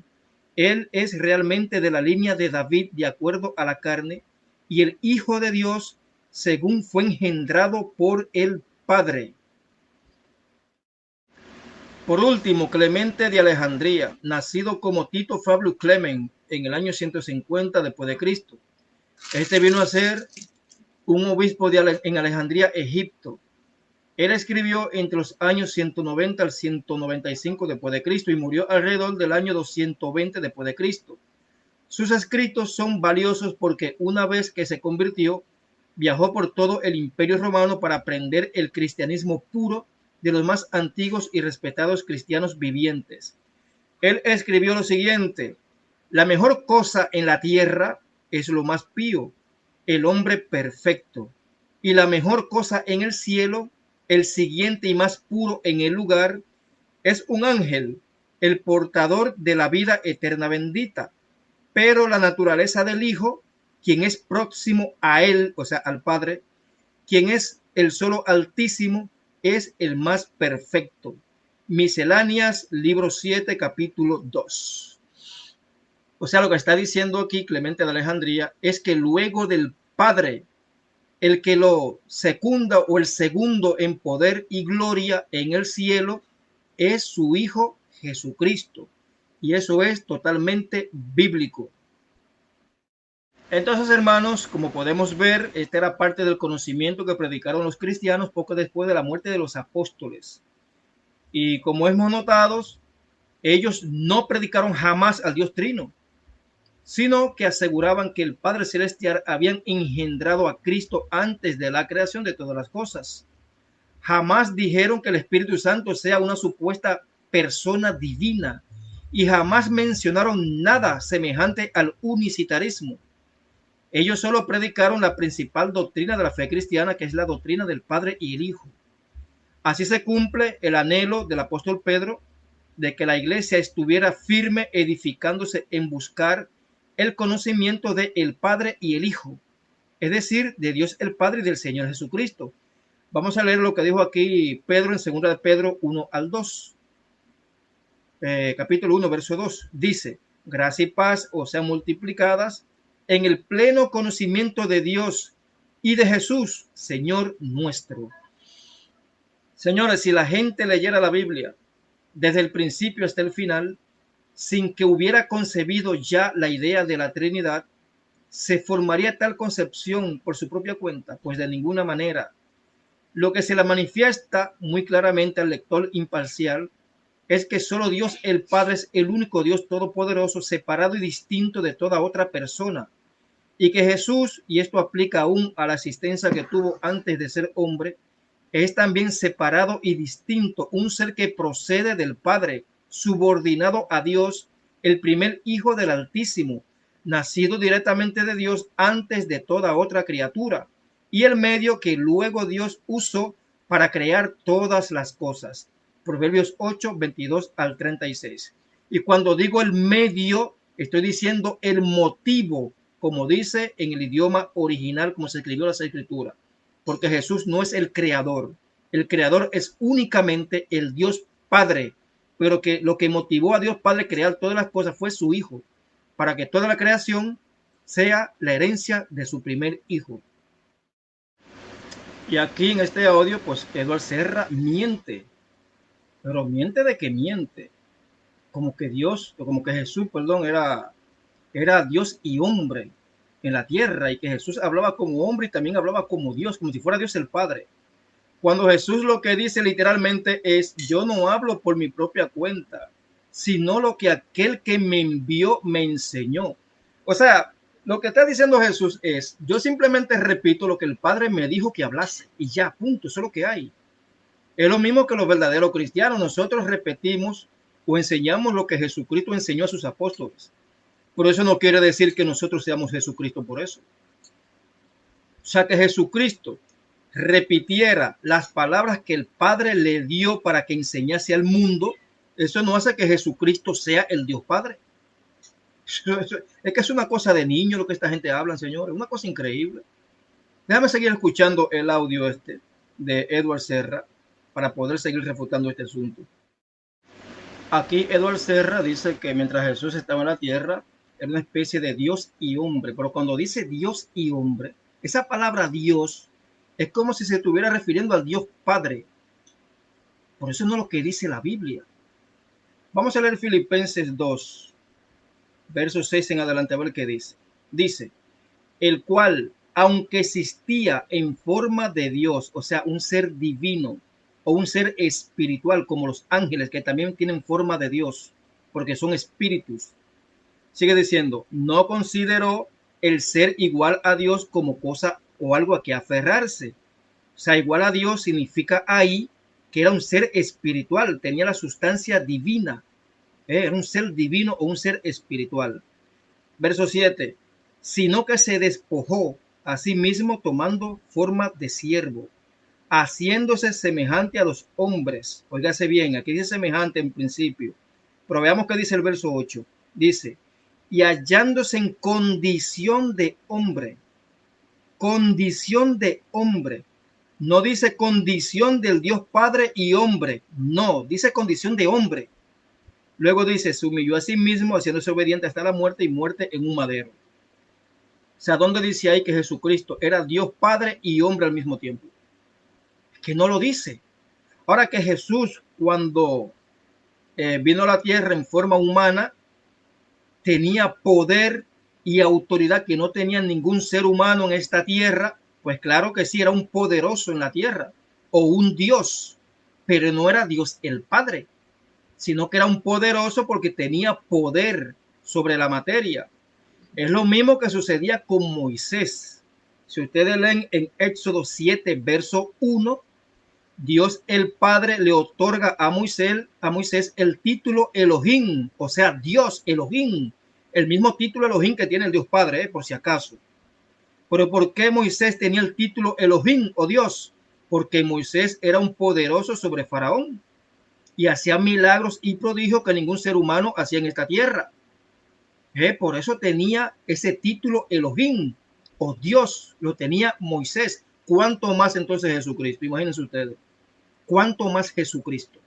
Él es realmente de la línea de David de acuerdo a la carne y el Hijo de Dios según fue engendrado por el Padre. Por último, Clemente de Alejandría, nacido como Tito Fabio Clement en el año 150 después de Cristo. Este vino a ser un obispo en Alejandría, Egipto. Él escribió entre los años 190 al 195 después de Cristo y murió alrededor del año 220 después de Cristo. Sus escritos son valiosos porque una vez que se convirtió, viajó por todo el Imperio Romano para aprender el cristianismo puro de los más antiguos y respetados cristianos vivientes. Él escribió lo siguiente: la mejor cosa en la tierra es lo más pío, el hombre perfecto, y la mejor cosa en el cielo, el siguiente y más puro en el lugar, es un ángel, el portador de la vida eterna bendita. Pero la naturaleza del Hijo, quien es próximo a él, o sea, al Padre, quien es el solo Altísimo, es el más perfecto. Misceláneas, libro 7, capítulo 2. O sea, lo que está diciendo aquí Clemente de Alejandría es que luego del Padre, el que lo secunda o el segundo en poder y gloria en el cielo es su Hijo Jesucristo. Y eso es totalmente bíblico. Entonces, hermanos, como podemos ver, esta era parte del conocimiento que predicaron los cristianos poco después de la muerte de los apóstoles. Y como hemos notado, ellos no predicaron jamás al Dios Trino, sino que aseguraban que el Padre Celestial habían engendrado a Cristo antes de la creación de todas las cosas. Jamás dijeron que el Espíritu Santo sea una supuesta persona divina y jamás mencionaron nada semejante al unicitarismo. Ellos solo predicaron la principal doctrina de la fe cristiana, que es la doctrina del Padre y el Hijo. Así se cumple el anhelo del apóstol Pedro de que la iglesia estuviera firme, edificándose en buscar el conocimiento de el Padre y el Hijo, es decir, de Dios el Padre y del Señor Jesucristo. Vamos a leer lo que dijo aquí Pedro en 2 de Pedro 1 al 2. Capítulo 1, verso 2. Dice, gracia y paz os sean multiplicadas en el pleno conocimiento de Dios y de Jesús, Señor nuestro. Señores, si la gente leyera la Biblia desde el principio hasta el final, sin que hubiera concebido ya la idea de la Trinidad, ¿se formaría tal concepción por su propia cuenta? Pues de ninguna manera. Lo que se la manifiesta muy claramente al lector imparcial es que solo Dios el Padre es el único Dios todopoderoso, separado y distinto de toda otra persona, y que Jesús, y esto aplica aún a la existencia que tuvo antes de ser hombre, es también separado y distinto, un ser que procede del Padre, subordinado a Dios, el primer Hijo del Altísimo, nacido directamente de Dios antes de toda otra criatura, y el medio que luego Dios usó para crear todas las cosas. Proverbios 8, 22 al 36. Y cuando digo el medio, estoy diciendo el motivo, como dice en el idioma original, como se escribió la Escritura. Porque Jesús no es el creador es únicamente el Dios Padre, pero que lo que motivó a Dios Padre a crear todas las cosas fue su Hijo, para que toda la creación sea la herencia de su primer Hijo. Y aquí en este audio, pues Edward Serra miente, pero miente de que miente, como que Jesús, era Dios y hombre en la tierra, y que Jesús hablaba como hombre y también hablaba como Dios, como si fuera Dios el Padre. Cuando Jesús lo que dice literalmente es, yo no hablo por mi propia cuenta, sino lo que aquel que me envió me enseñó. O sea, lo que está diciendo Jesús es, yo simplemente repito lo que el Padre me dijo que hablase y ya, punto, eso es lo que hay. Es lo mismo que los verdaderos cristianos, nosotros repetimos o enseñamos lo que Jesucristo enseñó a sus apóstoles. Pero eso no quiere decir que nosotros seamos Jesucristo por eso. O sea, que Jesucristo repitiera las palabras que el Padre le dio para que enseñase al mundo, eso no hace que Jesucristo sea el Dios Padre. Es que es una cosa de niño lo que esta gente habla, señores, una cosa increíble. Déjame seguir escuchando el audio de Edward Serra para poder seguir refutando este asunto. Aquí Edward Serra dice que mientras Jesús estaba en la tierra, era una especie de Dios y hombre, pero cuando dice Dios y hombre, esa palabra Dios es como si se estuviera refiriendo al Dios Padre. Por eso no es lo que dice la Biblia. Vamos a leer Filipenses 2, verso 6 en adelante, a ver qué dice. Dice, el cual, aunque existía en forma de Dios, o sea, un ser divino o un ser espiritual como los ángeles, que también tienen forma de Dios, porque son espíritus. Sigue diciendo, no consideró el ser igual a Dios como cosa o algo a que aferrarse. O sea, igual a Dios significa ahí que era un ser espiritual, tenía la sustancia divina, era un ser divino o un ser espiritual. Verso 7, sino que se despojó a sí mismo tomando forma de siervo, haciéndose semejante a los hombres. Óigase bien, aquí dice semejante en principio, pero veamos qué dice el verso 8. Dice, y hallándose en condición de hombre, no dice condición del Dios Padre y hombre, no, dice condición de hombre. Luego dice, se humilló a sí mismo, haciéndose obediente hasta la muerte y muerte en un madero. O sea, ¿dónde dice ahí que Jesucristo era Dios Padre y hombre al mismo tiempo? Que no lo dice. Ahora que Jesús, cuando vino a la tierra en forma humana, tenía poder y autoridad que no tenía ningún ser humano en esta tierra, pues claro que sí, era un poderoso en la tierra o un Dios, pero no era Dios el Padre, sino que era un poderoso porque tenía poder sobre la materia. Es lo mismo que sucedía con Moisés. Si ustedes leen en Éxodo 7, verso 1, Dios el Padre le otorga a Moisés el título Elohim, o sea, Dios Elohim, el mismo título Elohim que tiene el Dios Padre, por si acaso. Pero ¿por qué Moisés tenía el título Elohim o Dios? Porque Moisés era un poderoso sobre Faraón y hacía milagros y prodigios que ningún ser humano hacía en esta tierra. Por eso tenía ese título Elohim o Dios, lo tenía Moisés. ¿Cuánto más entonces Jesucristo? Imagínense ustedes. ¿Cuánto más Jesucristo?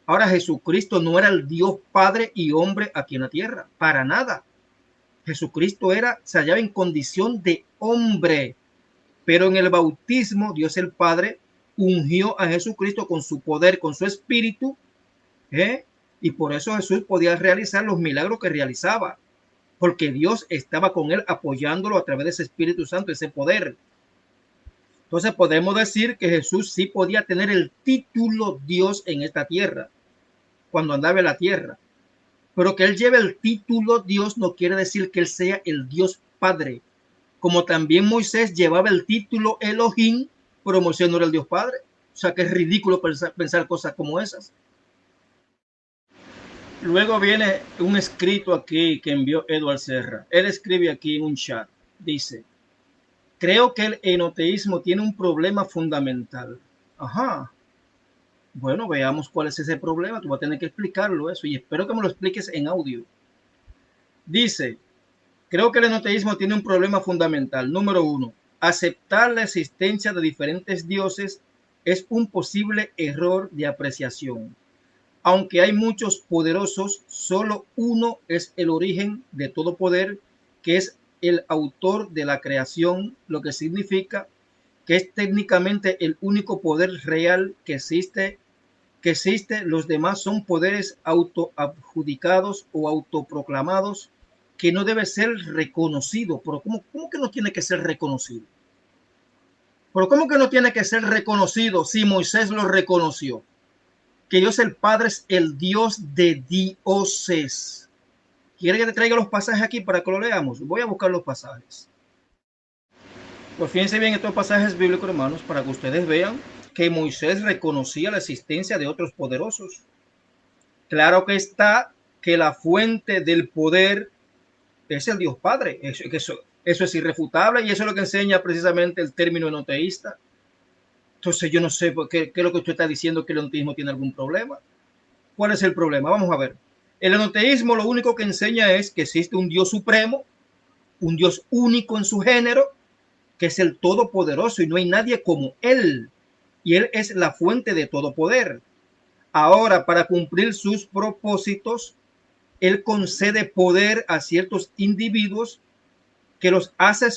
Ahora, Jesucristo no era el Dios Padre y hombre aquí en la tierra, para nada. Jesucristo se hallaba en condición de hombre, pero en el bautismo Dios el Padre ungió a Jesucristo con su poder, con su espíritu, y por eso Jesús podía realizar los milagros que realizaba, porque Dios estaba con él apoyándolo a través de ese Espíritu Santo, ese poder. Entonces podemos decir que Jesús sí podía tener el título Dios en esta tierra, cuando andaba en la tierra. Pero que él lleve el título Dios no quiere decir que él sea el Dios Padre. Como también Moisés llevaba el título Elohim, pero Moisés no era el Dios Padre. O sea que es ridículo pensar cosas como esas. Luego viene un escrito aquí que envió Edward Serra. Él escribe aquí en un chat. Dice: creo que el enoteísmo tiene un problema fundamental. Ajá. Bueno, veamos cuál es ese problema. Tú vas a tener que explicarlo eso y espero que me lo expliques en audio. Dice: creo que el enoteísmo tiene un problema fundamental. Número 1. Aceptar la existencia de diferentes dioses es un posible error de apreciación. Aunque hay muchos poderosos, solo uno es el origen de todo poder, que es el autor de la creación, lo que significa que es técnicamente el único poder real que existe. Los demás son poderes autoadjudicados o autoproclamados que no debe ser reconocido. Pero ¿cómo que no tiene que ser reconocido? Pero ¿cómo que no tiene que ser reconocido si Moisés lo reconoció? Que Dios el Padre es el Dios de dioses. ¿Quiere que te traiga los pasajes aquí para que lo leamos? Voy a buscar los pasajes. Pues fíjense bien estos pasajes bíblicos, hermanos, para que ustedes vean que Moisés reconocía la existencia de otros poderosos. Claro que está que la fuente del poder es el Dios Padre. Eso es irrefutable y eso es lo que enseña precisamente el término enoteísta. Entonces yo no sé qué es lo que usted está diciendo, que el enoteísmo tiene algún problema. ¿Cuál es el problema? Vamos a ver. El enoteísmo lo único que enseña es que existe un Dios supremo, un Dios único en su género, que es el todopoderoso y no hay nadie como él. Y él es la fuente de todo poder. Ahora, para cumplir sus propósitos, él concede poder a ciertos individuos que los hace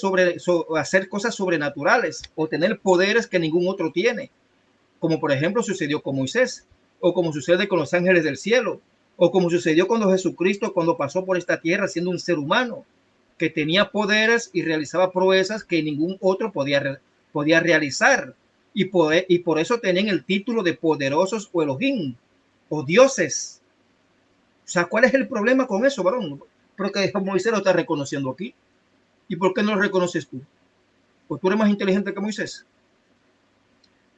hacer cosas sobrenaturales o tener poderes que ningún otro tiene, como por ejemplo sucedió con Moisés, o como sucede con los ángeles del cielo, o como sucedió con Jesucristo cuando pasó por esta tierra siendo un ser humano, que tenía poderes y realizaba proezas que ningún otro podía realizar, y por eso tenían el título de poderosos o Elohim, o dioses. O sea, ¿cuál es el problema con eso, varón? Porque Moisés lo está reconociendo aquí. ¿Y por qué no lo reconoces tú? Pues tú eres más inteligente que Moisés.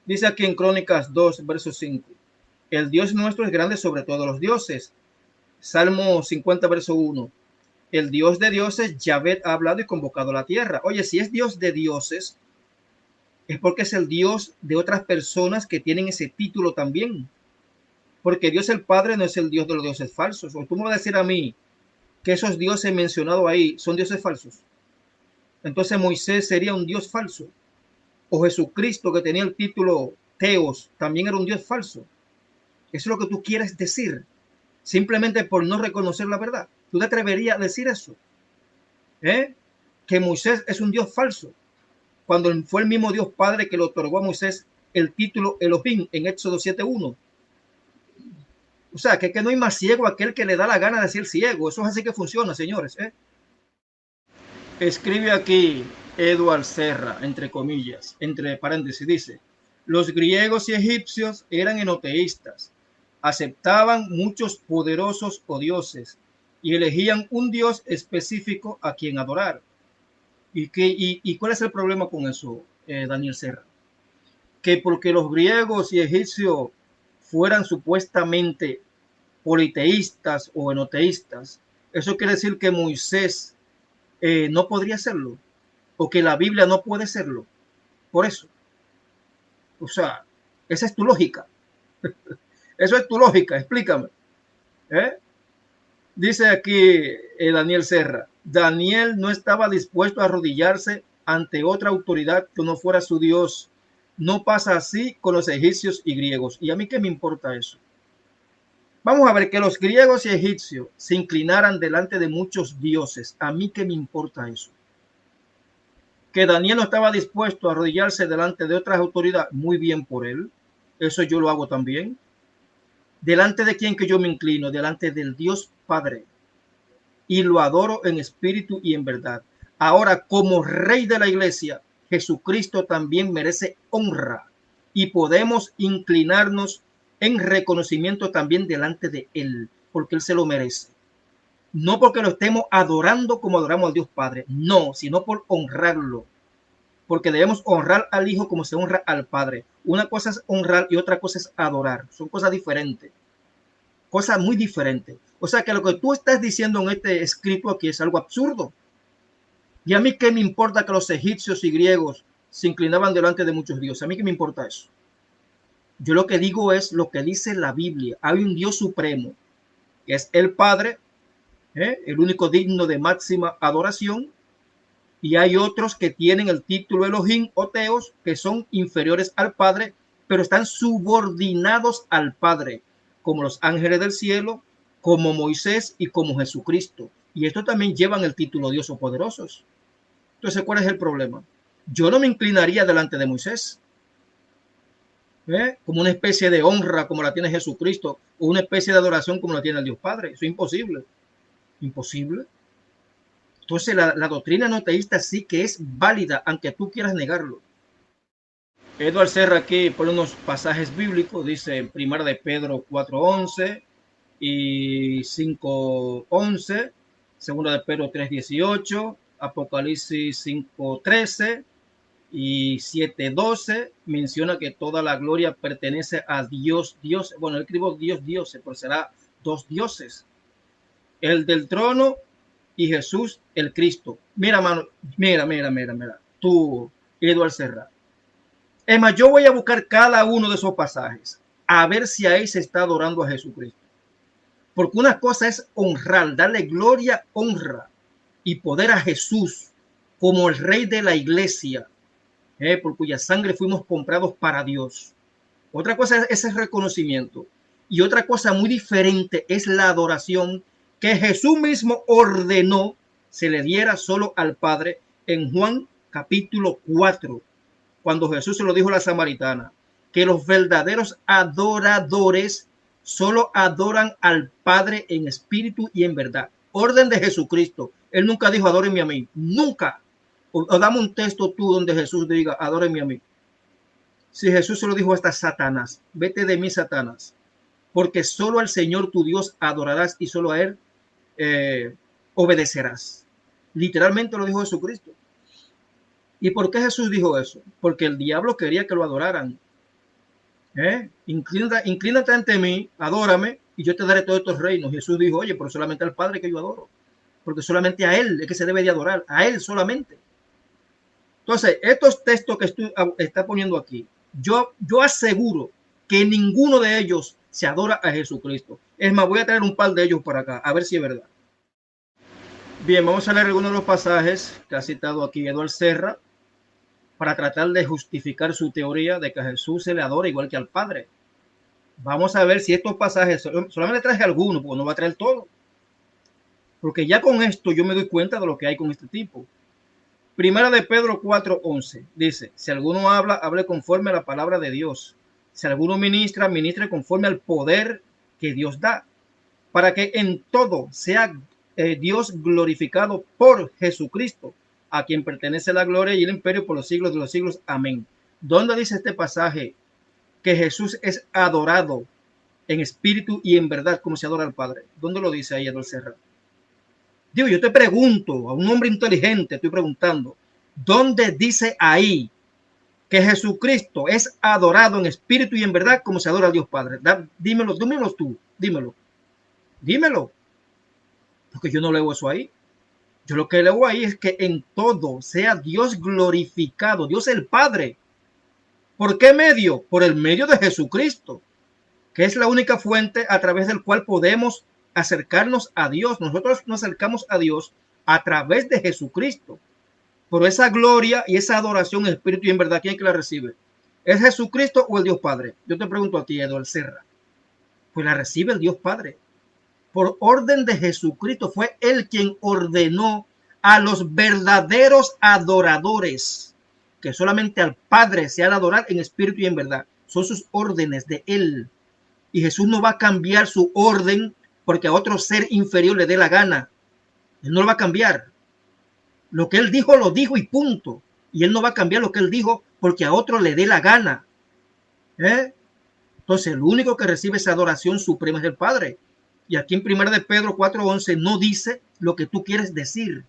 Dice aquí en Crónicas 2, verso 5. El Dios nuestro es grande sobre todos los dioses. Salmo 50, verso 1. El Dios de dioses, Yahvé, ha hablado y convocado a la tierra. Oye, si es Dios de dioses, es porque es el Dios de otras personas que tienen ese título también. Porque Dios el Padre no es el Dios de los dioses falsos. O tú me vas a decir a mí que esos dioses mencionados ahí son dioses falsos. Entonces Moisés sería un Dios falso. O Jesucristo, que tenía el título Teos, también era un Dios falso. Eso es lo que tú quieres decir, simplemente por no reconocer la verdad. ¿Tú te atreverías a decir eso? Que Moisés es un Dios falso, cuando fue el mismo Dios Padre que le otorgó a Moisés el título Elohim en Éxodo 7:1. O sea, que no hay más ciego aquel que le da la gana de ser ciego. Eso es así que funciona, señores. Escribe aquí Edward Serra, entre comillas, entre paréntesis, dice: los griegos y egipcios eran enoteístas, aceptaban muchos poderosos o dioses y elegían un dios específico a quien adorar. ¿Y cuál es el problema con eso, Daniel Serra? Que porque los griegos y egipcios fueran supuestamente politeístas o enoteístas, eso quiere decir que Moisés no podría serlo, o que la Biblia no puede serlo. Por eso, o sea, esa es tu lógica. Eso es tu lógica, explícame. ¿Eh? Dice aquí Daniel Serra: Daniel no estaba dispuesto a arrodillarse ante otra autoridad que no fuera su Dios. No pasa así con los egipcios y griegos. ¿Y a mí qué me importa eso? Vamos a ver, que los griegos y egipcios se inclinaran delante de muchos dioses. ¿A mí qué me importa eso? Que Daniel no estaba dispuesto a arrodillarse delante de otras autoridades, muy bien por él. Eso yo lo hago también. ¿Delante de quién que yo me inclino? Delante del Dios Padre. Y lo adoro en espíritu y en verdad. Ahora, como Rey de la Iglesia, Jesucristo también merece honra y podemos inclinarnos en reconocimiento también delante de Él, porque Él se lo merece. No porque lo estemos adorando como adoramos al Dios Padre, no, sino por honrarlo. Porque debemos honrar al Hijo como se honra al Padre. Una cosa es honrar y otra cosa es adorar. Son cosas diferentes. Cosas muy diferentes. O sea que lo que tú estás diciendo en este escrito aquí es algo absurdo. Y a mí qué me importa que los egipcios y griegos se inclinaban delante de muchos dioses. A mí qué me importa eso. Yo lo que digo es lo que dice la Biblia. Hay un Dios supremo, que es el Padre, el único digno de máxima adoración. Y hay otros que tienen el título Elohim o Teos, que son inferiores al Padre, pero están subordinados al Padre, como los ángeles del cielo, como Moisés y como Jesucristo. Y estos también llevan el título Dios o poderosos. Entonces, ¿cuál es el problema? Yo no me inclinaría delante de Moisés, como una especie de honra como la tiene Jesucristo, o una especie de adoración como la tiene el Dios Padre. Eso es imposible. Imposible. Entonces la doctrina enoteísta sí que es válida, aunque tú quieras negarlo. Edward Serra aquí pone unos pasajes bíblicos, dice en 1 de Pedro 4:11 y 5:11, 2 de Pedro 3:18, Apocalipsis 5:13 y 7:12, menciona que toda la gloria pertenece a Dios, Dios. Bueno, él escribió Dios, dioses, pero será dos dioses, el del trono y Jesús el Cristo. Mira, mano, mira. Tú, Edward Serra. Es más, yo voy a buscar cada uno de esos pasajes a ver si ahí se está adorando a Jesucristo. Porque una cosa es honrar, darle gloria, honra y poder a Jesús como el Rey de la Iglesia, por cuya sangre fuimos comprados para Dios. Otra cosa es ese reconocimiento. Y otra cosa muy diferente es la adoración que Jesús mismo ordenó se le diera solo al Padre en Juan capítulo 4, cuando Jesús se lo dijo a la samaritana, que los verdaderos adoradores solo adoran al Padre en espíritu y en verdad. Orden de Jesucristo. Él nunca dijo adórenme a mí, nunca. O dame un texto tú donde Jesús diga adórenme a mí. Si Jesús se lo dijo hasta Satanás, vete de mí, Satanás, porque solo al Señor tu Dios adorarás y solo a Él obedecerás. Literalmente lo dijo Jesucristo. ¿Y por qué Jesús dijo eso? Porque el diablo quería que lo adoraran. Inclínate ante mí, adórame, y yo te daré todos estos reinos. Jesús dijo, oye, pero solamente al Padre que yo adoro, porque solamente a Él es que se debe de adorar, a Él solamente. Entonces, estos textos que tú estás poniendo aquí, yo aseguro que ninguno de ellos se adora a Jesucristo. Es más, voy a traer un par de ellos para acá, a ver si es verdad. Bien, vamos a leer algunos de los pasajes que ha citado aquí Edward Serra para tratar de justificar su teoría de que a Jesús se le adora igual que al Padre. Vamos a ver si estos pasajes, solamente traje algunos, porque no va a traer todo. Porque ya con esto yo me doy cuenta de lo que hay con este tipo. Primera de Pedro 4:11 dice, si alguno habla, hable conforme a la palabra de Dios. Si alguno ministra, ministre conforme al poder que Dios da, para que en todo sea Dios glorificado por Jesucristo, a quien pertenece la gloria y el imperio por los siglos de los siglos. Amén. ¿Dónde dice este pasaje que Jesús es adorado en espíritu y en verdad como se adora al Padre? ¿Dónde lo dice ahí, Eduardo Serra? Digo, yo te pregunto, a un hombre inteligente estoy preguntando, ¿dónde dice ahí que Jesucristo es adorado en espíritu y en verdad como se adora a Dios Padre? Dímelo tú, dímelo, porque yo no leo eso ahí. Yo lo que leo ahí es que en todo sea Dios glorificado, Dios el Padre. ¿Por qué medio? Por el medio de Jesucristo, que es la única fuente a través del cual podemos acercarnos a Dios. Nosotros nos acercamos a Dios a través de Jesucristo. Pero esa gloria y esa adoración en espíritu y en verdad, ¿quién es que la recibe? ¿Es Jesucristo o el Dios Padre? Yo te pregunto a ti, Eduardo Serra. Pues la recibe el Dios Padre. Por orden de Jesucristo, fue Él quien ordenó a los verdaderos adoradores que solamente al Padre se ha de adorar en espíritu y en verdad. Son sus órdenes de Él. Y Jesús no va a cambiar su orden porque a otro ser inferior le dé la gana. Él no lo va a cambiar. Lo que Él dijo, lo dijo y punto. Y Él no va a cambiar lo que Él dijo porque a otro le dé la gana. Entonces, el único que recibe esa adoración suprema es el Padre. Y aquí en 1 de Pedro 4:11 no dice lo que tú quieres decir.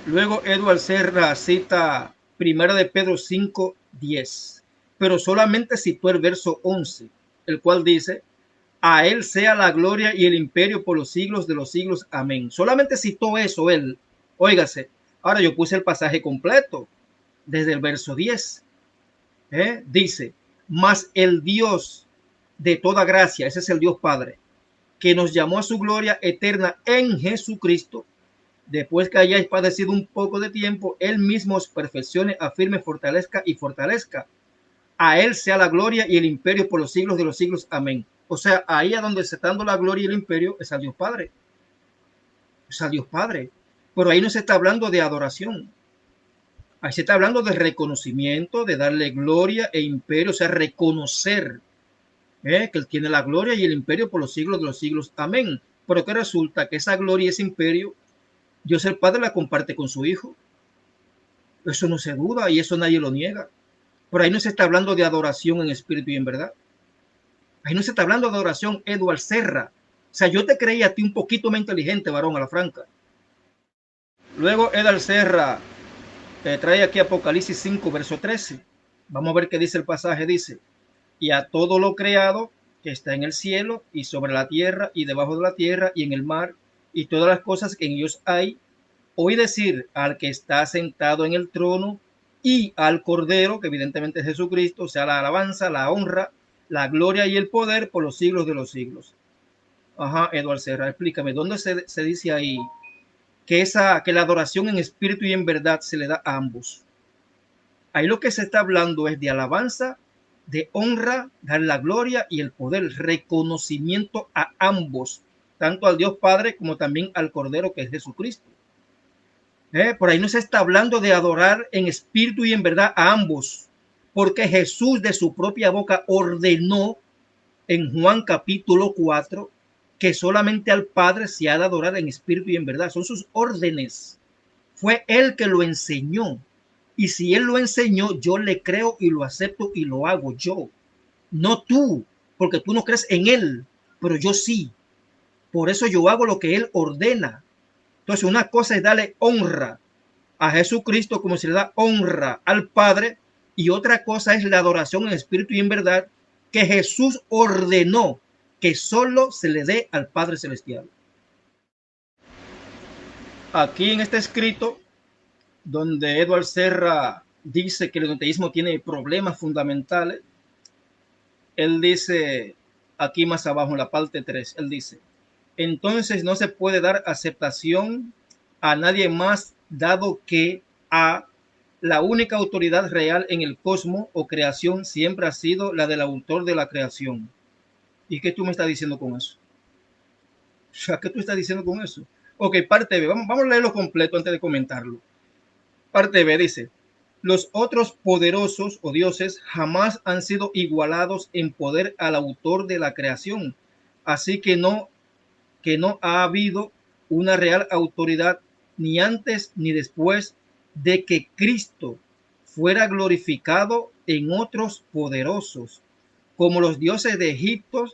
Luego Eduardo Serra cita 1 de Pedro 5:10, pero solamente citó el verso 11, el cual dice, a Él sea la gloria y el imperio por los siglos de los siglos. Amén. Solamente citó eso él. Óigase, ahora yo puse el pasaje completo, desde el verso 10. Dice, mas el Dios de toda gracia, ese es el Dios Padre, que nos llamó a su gloria eterna en Jesucristo, después que hayáis padecido un poco de tiempo, Él mismo os perfeccione, afirme, fortalezca y fortalezca. A Él sea la gloria y el imperio por los siglos de los siglos. Amén. O sea, ahí a donde se está dando la gloria y el imperio es al Dios Padre. Es al Dios Padre. Pero ahí no se está hablando de adoración. Ahí se está hablando de reconocimiento, de darle gloria e imperio, o sea, reconocer que Él tiene la gloria y el imperio por los siglos de los siglos. Amén. Pero que resulta que esa gloria y ese imperio, Dios el Padre la comparte con su Hijo. Eso no se duda y eso nadie lo niega. Pero ahí no se está hablando de adoración en espíritu y en verdad. Ahí no se está hablando de adoración, Eduardo Serra. O sea, yo te creía a ti un poquito más inteligente, varón, a la franca. Luego Eduardo Serra trae aquí Apocalipsis 5, verso 13. Vamos a ver qué dice el pasaje. Dice, y a todo lo creado que está en el cielo y sobre la tierra y debajo de la tierra y en el mar y todas las cosas que en ellos hay, oí decir al que está sentado en el trono y al Cordero, que evidentemente es Jesucristo, sea la alabanza, la honra, la gloria y el poder por los siglos de los siglos. Ajá, Eduardo Serra, explícame, ¿dónde se dice ahí que la adoración en espíritu y en verdad se le da a ambos? Ahí lo que se está hablando es de alabanza, de honra, dar la gloria y el poder, reconocimiento a ambos, tanto al Dios Padre como también al Cordero, que es Jesucristo. Por ahí no se está hablando de adorar en espíritu y en verdad a ambos, porque Jesús de su propia boca ordenó en Juan capítulo 4 que solamente al Padre se ha de adorar en espíritu y en verdad. Son sus órdenes. Fue Él que lo enseñó. Y si Él lo enseñó, yo le creo y lo acepto y lo hago yo. No tú, porque tú no crees en Él, pero yo sí. Por eso yo hago lo que Él ordena. Entonces, una cosa es darle honra a Jesucristo como se le da honra al Padre, y otra cosa es la adoración en espíritu y en verdad que Jesús ordenó que solo se le dé al Padre Celestial. Aquí en este escrito, donde Eduardo Serra dice que el enoteísmo tiene problemas fundamentales, él dice, aquí más abajo en la parte 3, él dice, entonces no se puede dar aceptación a nadie más, dado que la única autoridad real en el cosmos o creación siempre ha sido la del autor de la creación. ¿Y qué tú me estás diciendo con eso? O sea, ¿qué tú estás diciendo con eso? Ok, parte B, vamos a leerlo completo antes de comentarlo. Parte B dice, los otros poderosos o dioses jamás han sido igualados en poder al autor de la creación. Así que no ha habido una real autoridad ni antes ni después de que Cristo fuera glorificado en otros poderosos, como los dioses de Egipto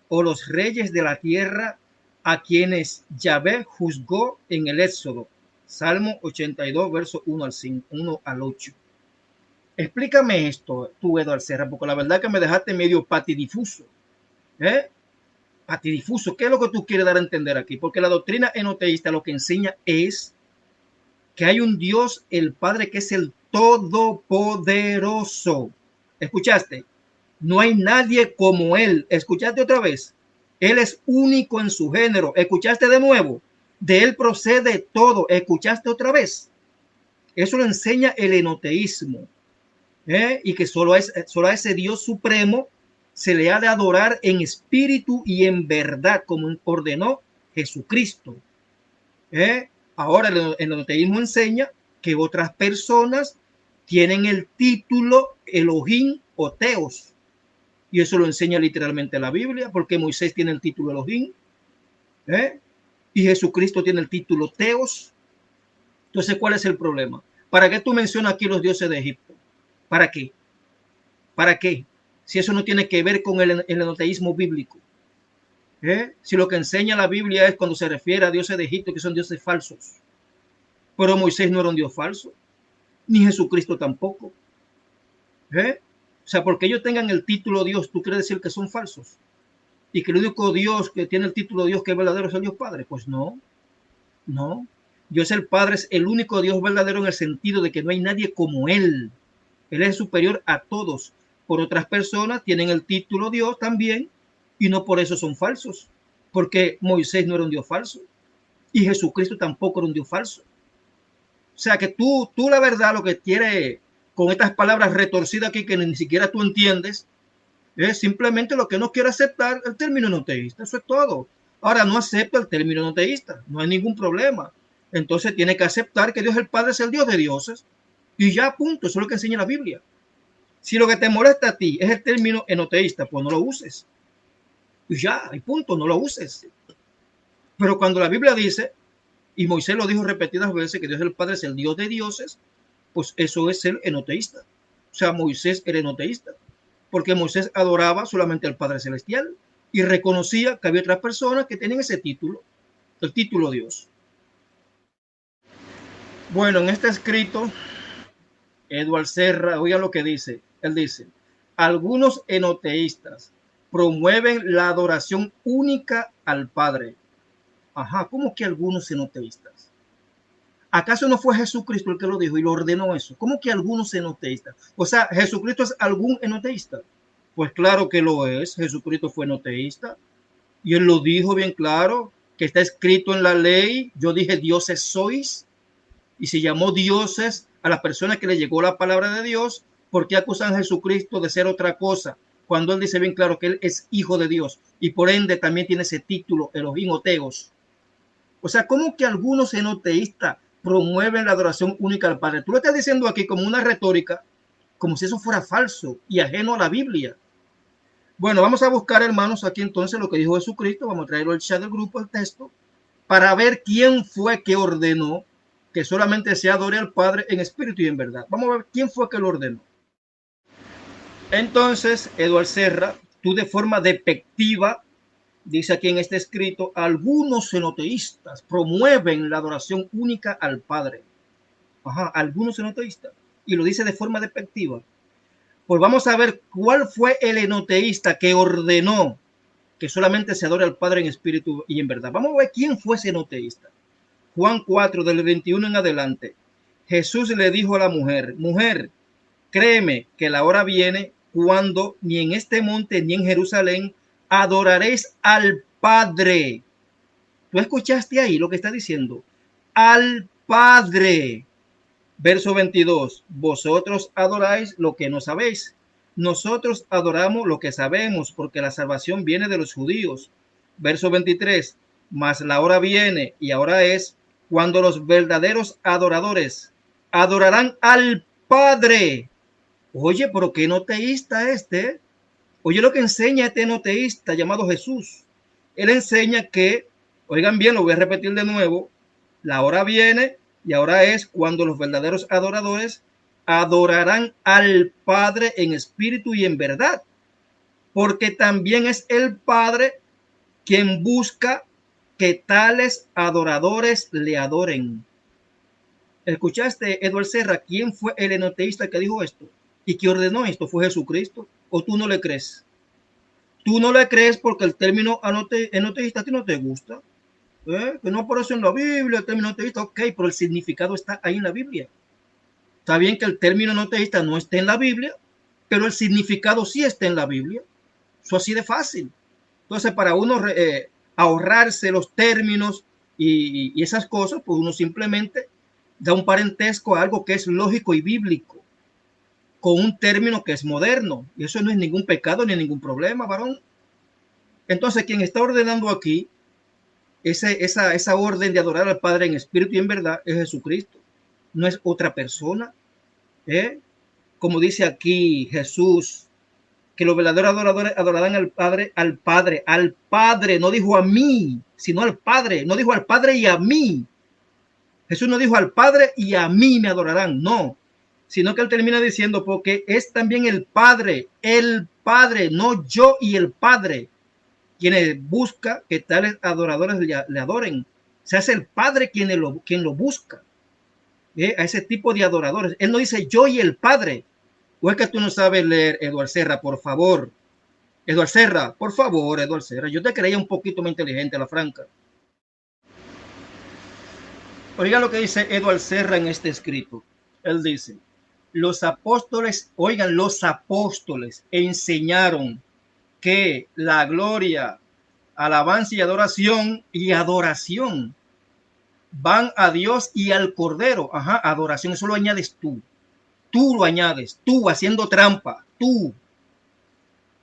o los reyes de la tierra, a quienes Yahvé juzgó en el Éxodo. Salmo 82, verso 1 al 8. Explícame esto, tú, Eduardo Serra, porque la verdad que me dejaste medio patidifuso. Patidifuso, ¿qué es lo que tú quieres dar a entender aquí? Porque la doctrina enoteísta lo que enseña es que hay un Dios, el Padre, que es el Todopoderoso. ¿Escuchaste? No hay nadie como Él. ¿Escuchaste otra vez? Él es único en su género. ¿Escuchaste de nuevo? De Él procede todo. ¿Escuchaste otra vez? Eso lo enseña el enoteísmo. Y que solo a ese Dios supremo se le ha de adorar en espíritu y en verdad, como ordenó Jesucristo. Ahora el enoteísmo enseña que otras personas tienen el título Elohim o Teos. Y eso lo enseña literalmente la Biblia, porque Moisés tiene el título Elohim, y Jesucristo tiene el título Teos. Entonces, ¿cuál es el problema? ¿Para qué tú mencionas aquí los dioses de Egipto? ¿Para qué? ¿Para qué? Si eso no tiene que ver con el enoteísmo bíblico. Si lo que enseña la Biblia es cuando se refiere a dioses de Egipto, que son dioses falsos. Pero Moisés no era un dios falso, ni Jesucristo tampoco. O sea, porque ellos tengan el título Dios, ¿tú quieres decir que son falsos? Y que el único Dios que tiene el título Dios que es verdadero es el Dios Padre. Pues no, no. Dios el Padre es el único Dios verdadero en el sentido de que no hay nadie como Él. Él es superior a todos. Por otras personas tienen el título Dios también y no por eso son falsos. Porque Moisés no era un Dios falso y Jesucristo tampoco era un Dios falso. O sea que tú la verdad lo que quieres con estas palabras retorcidas aquí que ni siquiera tú entiendes es simplemente lo que no quiere aceptar el término enoteísta. Eso es todo. Ahora no acepta el término enoteísta. No hay ningún problema. Entonces tiene que aceptar que Dios el Padre es el Dios de dioses. Y ya, punto. Eso es lo que enseña la Biblia. Si lo que te molesta a ti es el término enoteísta, pues no lo uses. Y ya, y punto, no lo uses. Pero cuando la Biblia dice, y Moisés lo dijo repetidas veces, que Dios el Padre es el Dios de dioses, pues eso es ser enoteísta. O sea, Moisés era enoteísta, porque Moisés adoraba solamente al Padre Celestial y reconocía que había otras personas que tienen ese título, el título Dios. Bueno, en este escrito, Eduardo Serra, oigan lo que dice. Él dice, algunos enoteístas promueven la adoración única al Padre. Ajá, ¿cómo que algunos enoteístas? ¿Acaso no fue Jesucristo el que lo dijo y lo ordenó eso? ¿Cómo que algunos enoteístas? O sea, ¿Jesucristo es algún enoteísta? Pues claro que lo es. Jesucristo fue enoteísta. Y él lo dijo bien claro, que está escrito en la ley. Yo dije, dioses sois. Y se llamó dioses a las personas que le llegó la palabra de Dios. ¿Por qué acusan a Jesucristo de ser otra cosa? Cuando él dice bien claro que él es hijo de Dios. Y por ende también tiene ese título, Elohim o Teos. O sea, ¿cómo que algunos enoteístas promueven la adoración única al Padre? Tú lo estás diciendo aquí como una retórica, como si eso fuera falso y ajeno a la Biblia. Bueno, vamos a buscar, hermanos, aquí entonces lo que dijo Jesucristo. Vamos a traerlo al chat del grupo, el texto, para ver quién fue que ordenó que solamente se adore al Padre en espíritu y en verdad. Vamos a ver quién fue que lo ordenó. Entonces, Eduardo Serra, tú de forma despectiva, dice aquí en este escrito, algunos enoteístas promueven la adoración única al Padre. Ajá, algunos enoteístas. Y lo dice de forma despectiva. Pues vamos a ver cuál fue el enoteísta que ordenó que solamente se adore al Padre en espíritu y en verdad. Vamos a ver quién fue ese enoteísta. Juan 4, del 21 en adelante. Jesús le dijo a la mujer, mujer, créeme que la hora viene cuando ni en este monte ni en Jerusalén adoraréis al Padre. ¿Tú escuchaste ahí lo que está diciendo? Al Padre. Verso 22. Vosotros adoráis lo que no sabéis. Nosotros adoramos lo que sabemos, porque la salvación viene de los judíos. Verso 23. Mas la hora viene, y ahora es, cuando los verdaderos adoradores adorarán al Padre. Oye, pero qué enoteísta este. Oye lo que enseña este enoteísta llamado Jesús. Él enseña que, oigan bien, lo voy a repetir de nuevo, La hora viene y ahora es cuando los verdaderos adoradores adorarán al Padre en espíritu y en verdad, porque también es el Padre quien busca que tales adoradores le adoren. ¿Escuchaste, Edward Serra? ¿Quién fue el enoteísta que dijo esto y que ordenó esto? ¿Fue Jesucristo? ¿O tú no le crees? Tú no le crees porque el término enoteísta a ti no te gusta. Que no aparece en la Biblia el término enoteísta. Ok, pero el significado está ahí en la Biblia. Está bien que el término enoteísta no esté en la Biblia, pero el significado sí está en la Biblia. Eso así de fácil. Entonces, para uno ahorrarse los términos y esas cosas, pues uno simplemente da un parentesco a algo que es lógico y bíblico, con un término que es moderno. Y eso no es ningún pecado ni ningún problema, varón. Entonces, quien está ordenando aquí esa orden de adorar al Padre en espíritu y en verdad es Jesucristo. No es otra persona. Como dice aquí Jesús, que los verdaderos adoradores adorarán al Padre, no dijo a mí, sino al Padre, no dijo al Padre y a mí. Jesús no dijo al Padre y a mí me adorarán, no, sino que él termina diciendo porque es también el Padre, no yo y el Padre, quienes busca que tales adoradores le adoren. Se hace el Padre quien lo busca, a ese tipo de adoradores. Él no dice yo y el Padre. ¿O es que tú no sabes leer, Edward Serra? Por favor. Edward Serra, por favor, Edward Serra. Yo te creía un poquito más inteligente, a la franca. Oiga lo que dice Edward Serra en este escrito. Él dice, los apóstoles enseñaron que la gloria, alabanza y adoración van a Dios y al Cordero. Ajá, adoración, eso lo añades tú. Tú lo añades, tú haciendo trampa, tú.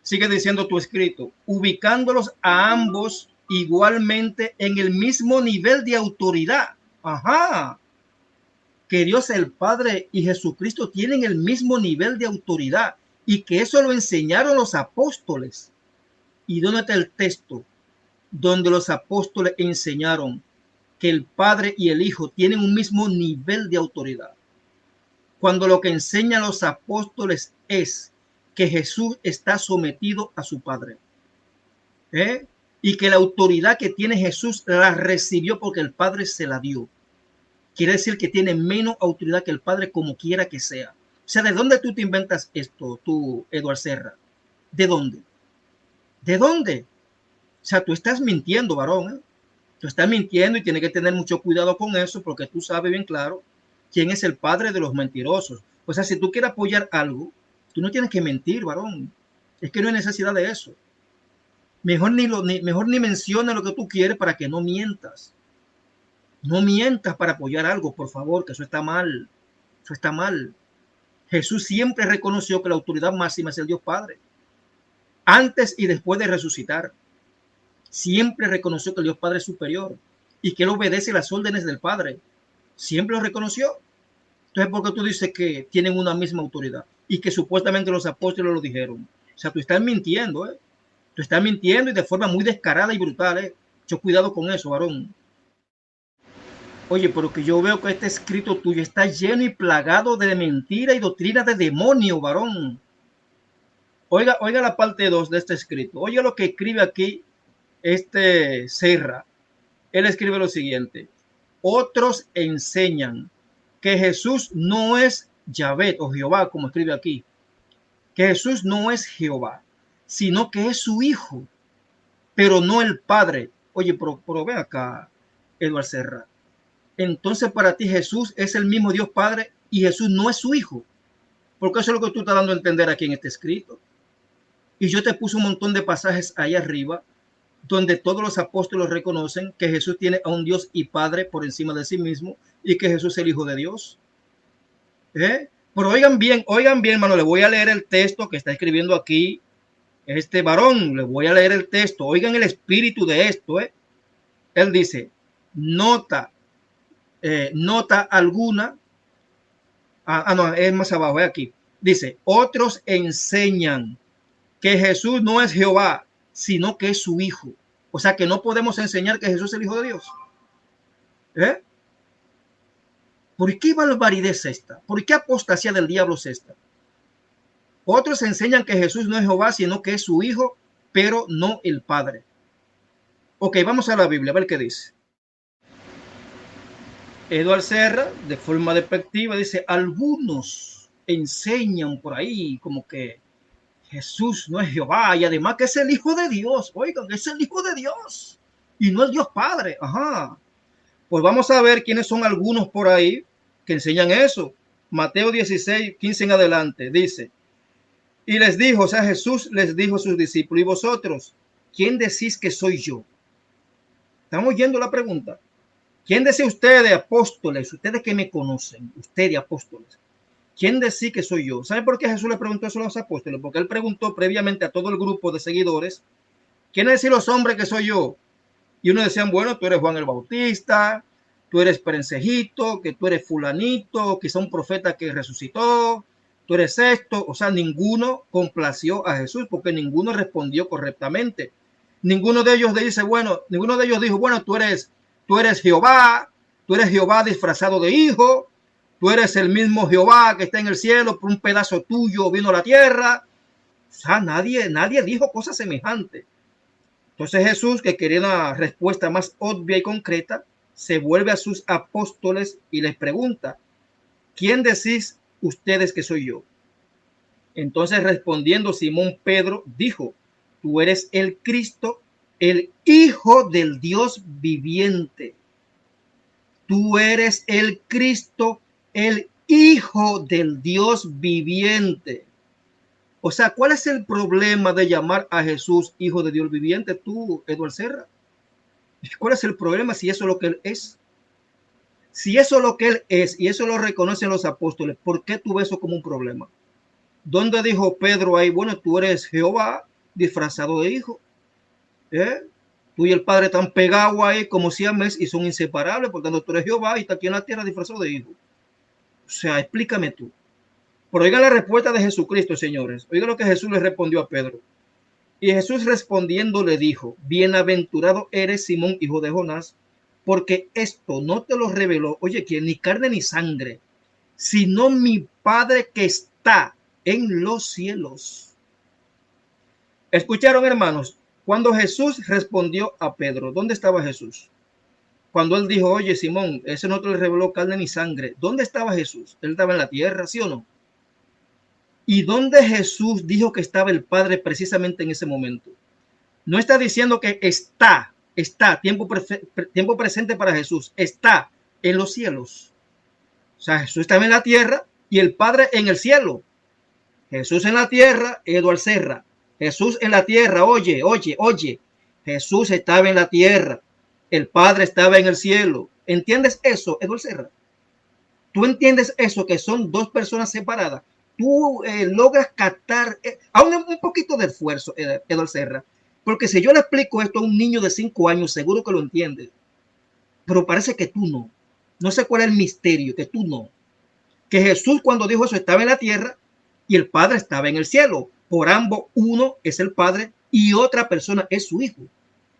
Sigue diciendo tu escrito, ubicándolos a ambos igualmente en el mismo nivel de autoridad. Ajá. Que Dios el Padre y Jesucristo tienen el mismo nivel de autoridad y que eso lo enseñaron los apóstoles. ¿Y dónde está el texto donde los apóstoles enseñaron que el Padre y el Hijo tienen un mismo nivel de autoridad? Cuando lo que enseñan los apóstoles es que Jesús está sometido a su Padre. Y que la autoridad que tiene Jesús la recibió porque el Padre se la dio. Quiere decir que tiene menos autoridad que el Padre como quiera que sea. O sea, ¿de dónde tú te inventas esto, tú, Edward Serra? ¿De dónde? ¿De dónde? O sea, tú estás mintiendo, varón. Tú estás mintiendo y tienes que tener mucho cuidado con eso porque tú sabes bien claro quién es el padre de los mentirosos. O sea, si tú quieres apoyar algo, tú no tienes que mentir, varón. Es que no hay necesidad de eso. Mejor ni menciona lo que tú quieres para que no mientas. No mientas para apoyar algo, por favor, que eso está mal. Eso está mal. Jesús siempre reconoció que la autoridad máxima es el Dios Padre. Antes y después de resucitar. Siempre reconoció que el Dios Padre es superior y que él obedece las órdenes del Padre. Siempre lo reconoció. Entonces, ¿por qué tú dices que tienen una misma autoridad? Y que supuestamente los apóstoles lo dijeron. O sea, tú estás mintiendo, Tú estás mintiendo y de forma muy descarada y brutal, Mucho cuidado con eso, varón. Oye, pero que yo veo que este escrito tuyo está lleno y plagado de mentira y doctrina de demonio, varón. Oiga la parte 2 de este escrito. Oiga lo que escribe aquí este Serra. Él escribe lo siguiente. Otros enseñan que Jesús no es Yahvé o Jehová, como escribe aquí. Que Jesús no es Jehová, sino que es su hijo, pero no el Padre. Oye, pero ve acá, Edward Serra. Entonces para ti Jesús es el mismo Dios Padre y Jesús no es su hijo. Porque eso es lo que tú estás dando a entender aquí en este escrito. Y yo te puse un montón de pasajes ahí arriba donde todos los apóstoles reconocen que Jesús tiene a un Dios y Padre por encima de sí mismo y que Jesús es el Hijo de Dios. Pero oigan bien, hermano, le voy a leer el texto que está escribiendo aquí este varón, le voy a leer el texto. Oigan el espíritu de esto, Él dice, nota alguna. No, es más abajo, aquí. Dice, otros enseñan que Jesús no es Jehová, sino que es su hijo. O sea que no podemos enseñar que Jesús es el Hijo de Dios. ¿Por qué barbaridad es esta? ¿Por qué apostasía del diablo es esta? Otros enseñan que Jesús no es Jehová, sino que es su hijo, pero no el Padre. Ok, vamos a la Biblia, a ver qué dice. Eduardo Serra, de forma despectiva, dice, algunos enseñan por ahí como que Jesús no es Jehová y además que es el Hijo de Dios. Oigan, es el Hijo de Dios y no el Dios Padre. Ajá. Pues vamos a ver quiénes son algunos por ahí que enseñan eso. Mateo 16, 15 en adelante, dice, y les dijo, o sea, Jesús les dijo a sus discípulos, ¿y vosotros quién decís que soy yo? ¿Estamos oyendo la pregunta? ¿Quién decís ustedes, apóstoles, ustedes que me conocen, ustedes apóstoles? ¿Quién decís que soy yo? ¿Saben por qué Jesús le preguntó eso a los apóstoles? Porque él preguntó previamente a todo el grupo de seguidores, ¿quiénes decís los hombres que soy yo? Y unos decían, bueno, tú eres Juan el Bautista, tú eres Perencejito, que tú eres fulanito, quizá un profeta que resucitó, tú eres esto. O sea, ninguno complació a Jesús porque ninguno respondió correctamente. Ninguno de ellos dice, bueno, ninguno de ellos dijo, bueno, tú eres Jehová, tú eres Jehová disfrazado de hijo, tú eres el mismo Jehová que está en el cielo, por un pedazo tuyo vino a la tierra. O sea, nadie dijo cosas semejantes. Entonces Jesús, que quería una respuesta más obvia y concreta, se vuelve a sus apóstoles y les pregunta, ¿quién decís ustedes que soy yo? Entonces respondiendo Simón Pedro dijo, tú eres el Cristo, el Hijo del Dios viviente. Tú eres el Cristo, el Hijo del Dios viviente. O sea, ¿cuál es el problema de llamar a Jesús Hijo de Dios viviente? Tú, Eduardo Serra. ¿Cuál es el problema si eso es lo que él es? Si eso es lo que él es y eso lo reconocen los apóstoles, ¿por qué tú ves eso como un problema? ¿Dónde dijo Pedro ahí? Bueno, tú eres Jehová disfrazado de hijo. Tú y el Padre están pegados ahí como siames y son inseparables, por tanto tú eres Jehová y está aquí en la tierra disfrazado de hijo. O sea, explícame tú. Pero oigan la respuesta de Jesucristo, señores. Oigan lo que Jesús le respondió a Pedro. Y Jesús respondiendo le dijo, bienaventurado eres Simón, hijo de Jonás, porque esto no te lo reveló, oye, ¿quién? Ni carne ni sangre, sino mi Padre que está en los cielos. ¿Escucharon, hermanos? Cuando Jesús respondió a Pedro, ¿dónde estaba Jesús? Cuando él dijo, oye, Simón, ese no te lo reveló carne ni sangre, ¿dónde estaba Jesús? Él estaba en la tierra, ¿sí o no? ¿Y dónde Jesús dijo que estaba el Padre precisamente en ese momento? No está diciendo que está, tiempo presente para Jesús, está en los cielos. O sea, Jesús estaba en la tierra y el Padre en el cielo. Jesús en la tierra, Eduardo Serra. Jesús en la tierra, oye. Jesús estaba en la tierra, el Padre estaba en el cielo. ¿Entiendes eso, Eduardo Serra? ¿Tú entiendes eso, que son dos personas separadas? Tú logras captar, aún un poquito de esfuerzo, Eduardo Serra, porque si yo le explico esto a un niño de 5 años, seguro que lo entiende, pero parece que tú no. No sé cuál es el misterio, que tú no. Que Jesús cuando dijo eso estaba en la tierra y el Padre estaba en el cielo. Por ambos, uno es el Padre y otra persona es su Hijo.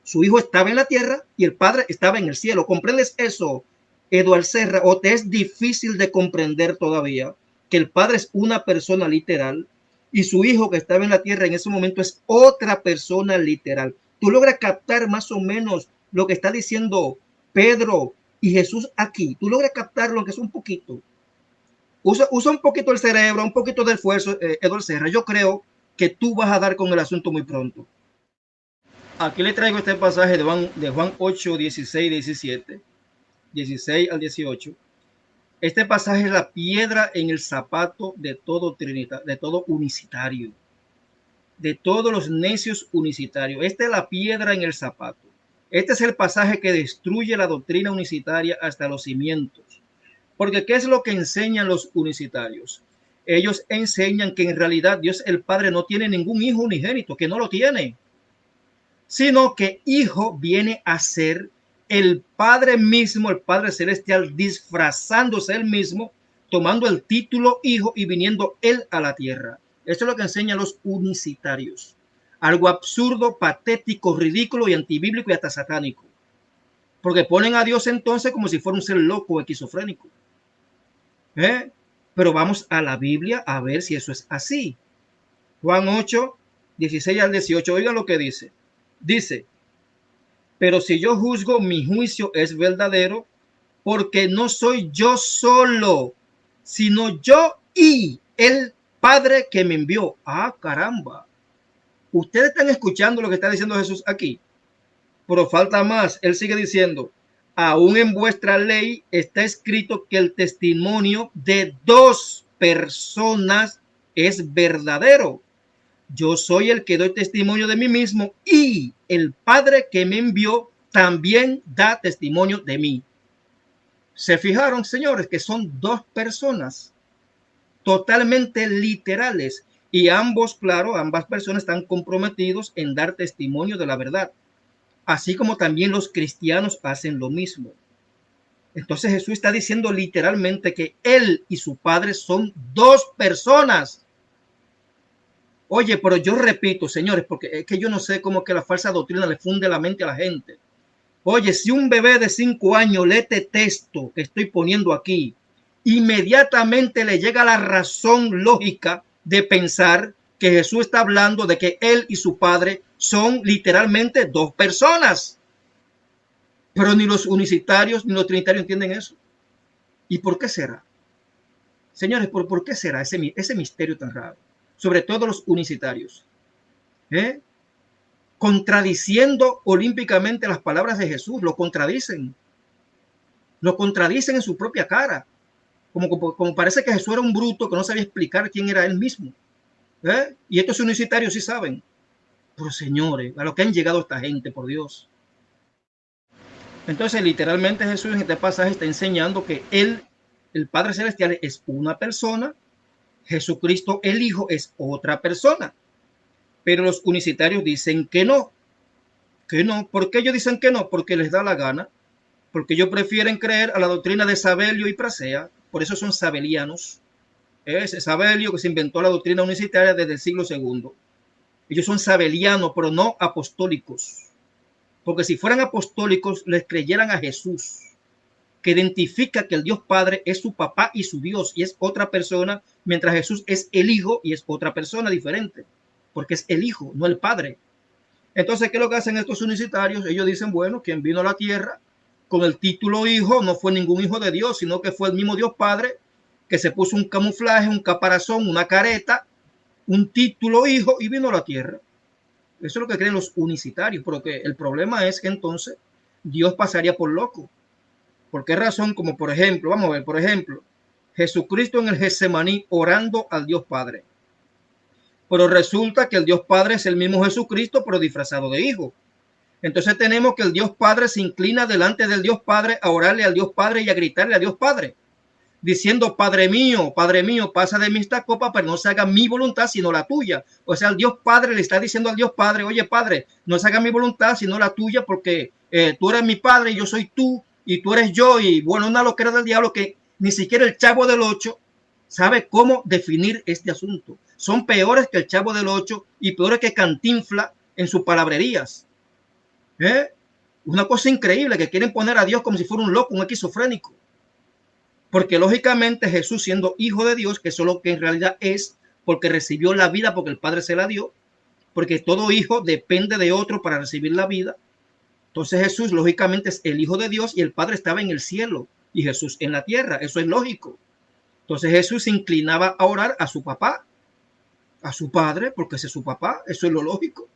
Su Hijo estaba en la tierra y el Padre estaba en el cielo. ¿Comprendes eso, Eduardo Serra? ¿O te es difícil de comprender todavía que el Padre es una persona literal y su Hijo que estaba en la tierra en ese momento es otra persona literal? ¿Tú logras captar más o menos lo que está diciendo Pedro y Jesús aquí? ¿Tú logras captar lo que es un poquito? Usa un poquito el cerebro, un poquito de esfuerzo, Eduardo Serra. Yo creo que tú vas a dar con el asunto muy pronto. Aquí le traigo este pasaje de Juan 8, 16, 17, 16 al 18. Este pasaje es la piedra en el zapato de todo unicitario, de todos los necios unicitarios. Esta es la piedra en el zapato. Este es el pasaje que destruye la doctrina unicitaria hasta los cimientos. Porque ¿qué es lo que enseñan los unicitarios? Ellos enseñan que en realidad Dios el Padre no tiene ningún hijo unigénito, que no lo tiene, sino que hijo viene a ser el Padre mismo, el Padre Celestial, disfrazándose él mismo, tomando el título hijo y viniendo él a la tierra. Esto es lo que enseñan los unicitarios. Algo absurdo, patético, ridículo y antibíblico y hasta satánico. Porque ponen a Dios entonces como si fuera un ser loco o esquizofrénico. Pero vamos a la Biblia a ver si eso es así. Juan 8, 16 al 18. Oigan lo que dice. Dice, pero si yo juzgo, mi juicio es verdadero, porque no soy yo solo, sino yo y el Padre que me envió. Ah, caramba. Ustedes están escuchando lo que está diciendo Jesús aquí. Pero falta más. Él sigue diciendo, aún en vuestra ley está escrito que el testimonio de dos personas es verdadero. Yo soy el que doy testimonio de mí mismo y el Padre que me envió también da testimonio de mí. ¿Se fijaron, señores, que son dos personas totalmente literales? Y ambos, claro, ambas personas están comprometidos en dar testimonio de la verdad. Así como también los cristianos hacen lo mismo. Entonces Jesús está diciendo literalmente que él y su Padre son dos personas. Oye, pero yo repito, señores, porque es que yo no sé cómo que la falsa doctrina le funde la mente a la gente. Oye, si un bebé de 5 años lee este texto que estoy poniendo aquí, inmediatamente le llega la razón lógica de pensar que Jesús está hablando de que él y su Padre son literalmente dos personas. Pero ni los unicitarios ni los trinitarios entienden eso. ¿Y por qué será? Señores, ¿por qué será ese misterio tan raro? Sobre todo los unicitarios. Contradiciendo olímpicamente las palabras de Jesús, lo contradicen en su propia cara, como parece que Jesús era un bruto que no sabía explicar quién era él mismo. Y estos unicitarios sí saben. Pero señores, a lo que han llegado esta gente, por Dios. Entonces, literalmente Jesús en este pasaje está enseñando que él, el Padre Celestial, es una persona, Jesucristo el Hijo es otra persona. Pero los unicitarios dicen que no. ¿Por qué ellos dicen que no? Porque les da la gana. Porque ellos prefieren creer a la doctrina de Sabelio y Prasea. Por eso son sabelianos. Es Sabelio que se inventó la doctrina unicitaria desde el siglo II. Ellos son sabelianos, pero no apostólicos. Porque si fueran apostólicos, les creyeran a Jesús, que identifica que el Dios Padre es su papá y su Dios, y es otra persona, mientras Jesús es el Hijo y es otra persona diferente, porque es el Hijo, no el Padre. Entonces, ¿qué es lo que hacen estos unicitarios? Ellos dicen, bueno, quien vino a la tierra con el título Hijo no fue ningún hijo de Dios, sino que fue el mismo Dios Padre que se puso un camuflaje, un caparazón, una careta, un título Hijo y vino a la tierra. Eso es lo que creen los unicitarios, porque el problema es que entonces Dios pasaría por loco. ¿Por qué razón? Como por ejemplo, vamos a ver, por ejemplo, Jesucristo en el Getsemaní orando al Dios Padre. Pero resulta que el Dios Padre es el mismo Jesucristo, pero disfrazado de hijo. Entonces tenemos que el Dios Padre se inclina delante del Dios Padre a orarle al Dios Padre y a gritarle a Dios Padre, diciendo, Padre mío, pasa de mí esta copa, pero no se haga mi voluntad, sino la tuya. O sea, el Dios Padre le está diciendo al Dios Padre, oye, Padre, no se haga mi voluntad, sino la tuya, porque tú eres mi Padre y yo soy tú, y tú eres yo, y bueno, una loquera del diablo que ni siquiera el Chavo del Ocho sabe cómo definir este asunto. Son peores que el Chavo del Ocho y peores que Cantinflas en sus palabrerías. Una cosa increíble, que quieren poner a Dios como si fuera un loco, un esquizofrénico. Porque lógicamente Jesús, siendo hijo de Dios, que eso es lo que en realidad es, porque recibió la vida porque el Padre se la dio, porque todo hijo depende de otro para recibir la vida. Entonces Jesús lógicamente es el Hijo de Dios y el Padre estaba en el cielo y Jesús en la tierra. Eso es lógico. Entonces Jesús se inclinaba a orar a su papá, a su Padre, porque ese es su papá. Eso es lo lógico.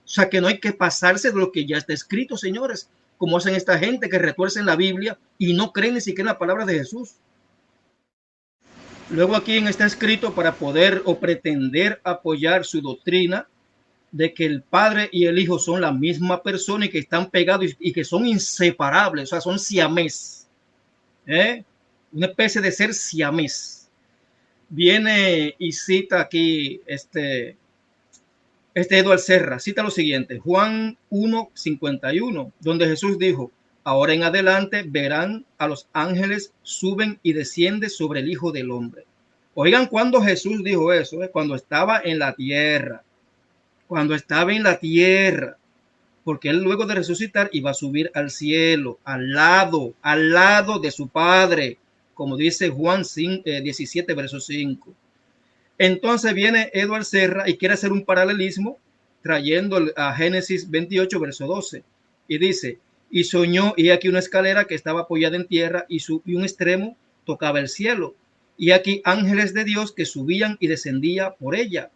O sea que no hay que pasarse de lo que ya está escrito, señores, como hacen esta gente que retuercen la Biblia y no creen ni siquiera en la palabra de Jesús. Luego aquí está escrito para poder o pretender apoyar su doctrina de que el Padre y el Hijo son la misma persona y que están pegados y que son inseparables, o sea, son siamés. Una especie de ser siamés. Viene y cita aquí Eduardo Serra, cita lo siguiente, Juan 1:51, donde Jesús dijo, ahora en adelante verán a los ángeles suben y descienden sobre el Hijo del Hombre. Oigan, cuando Jesús dijo eso, cuando estaba en la tierra, porque él luego de resucitar iba a subir al cielo, al lado de su Padre, como dice Juan 17, verso 5. Entonces viene Edward Serra y quiere hacer un paralelismo trayendo a Génesis 28, verso 12. Y dice, y soñó, y aquí una escalera que estaba apoyada en tierra y un extremo tocaba el cielo. Y aquí ángeles de Dios que subían y descendían por ella.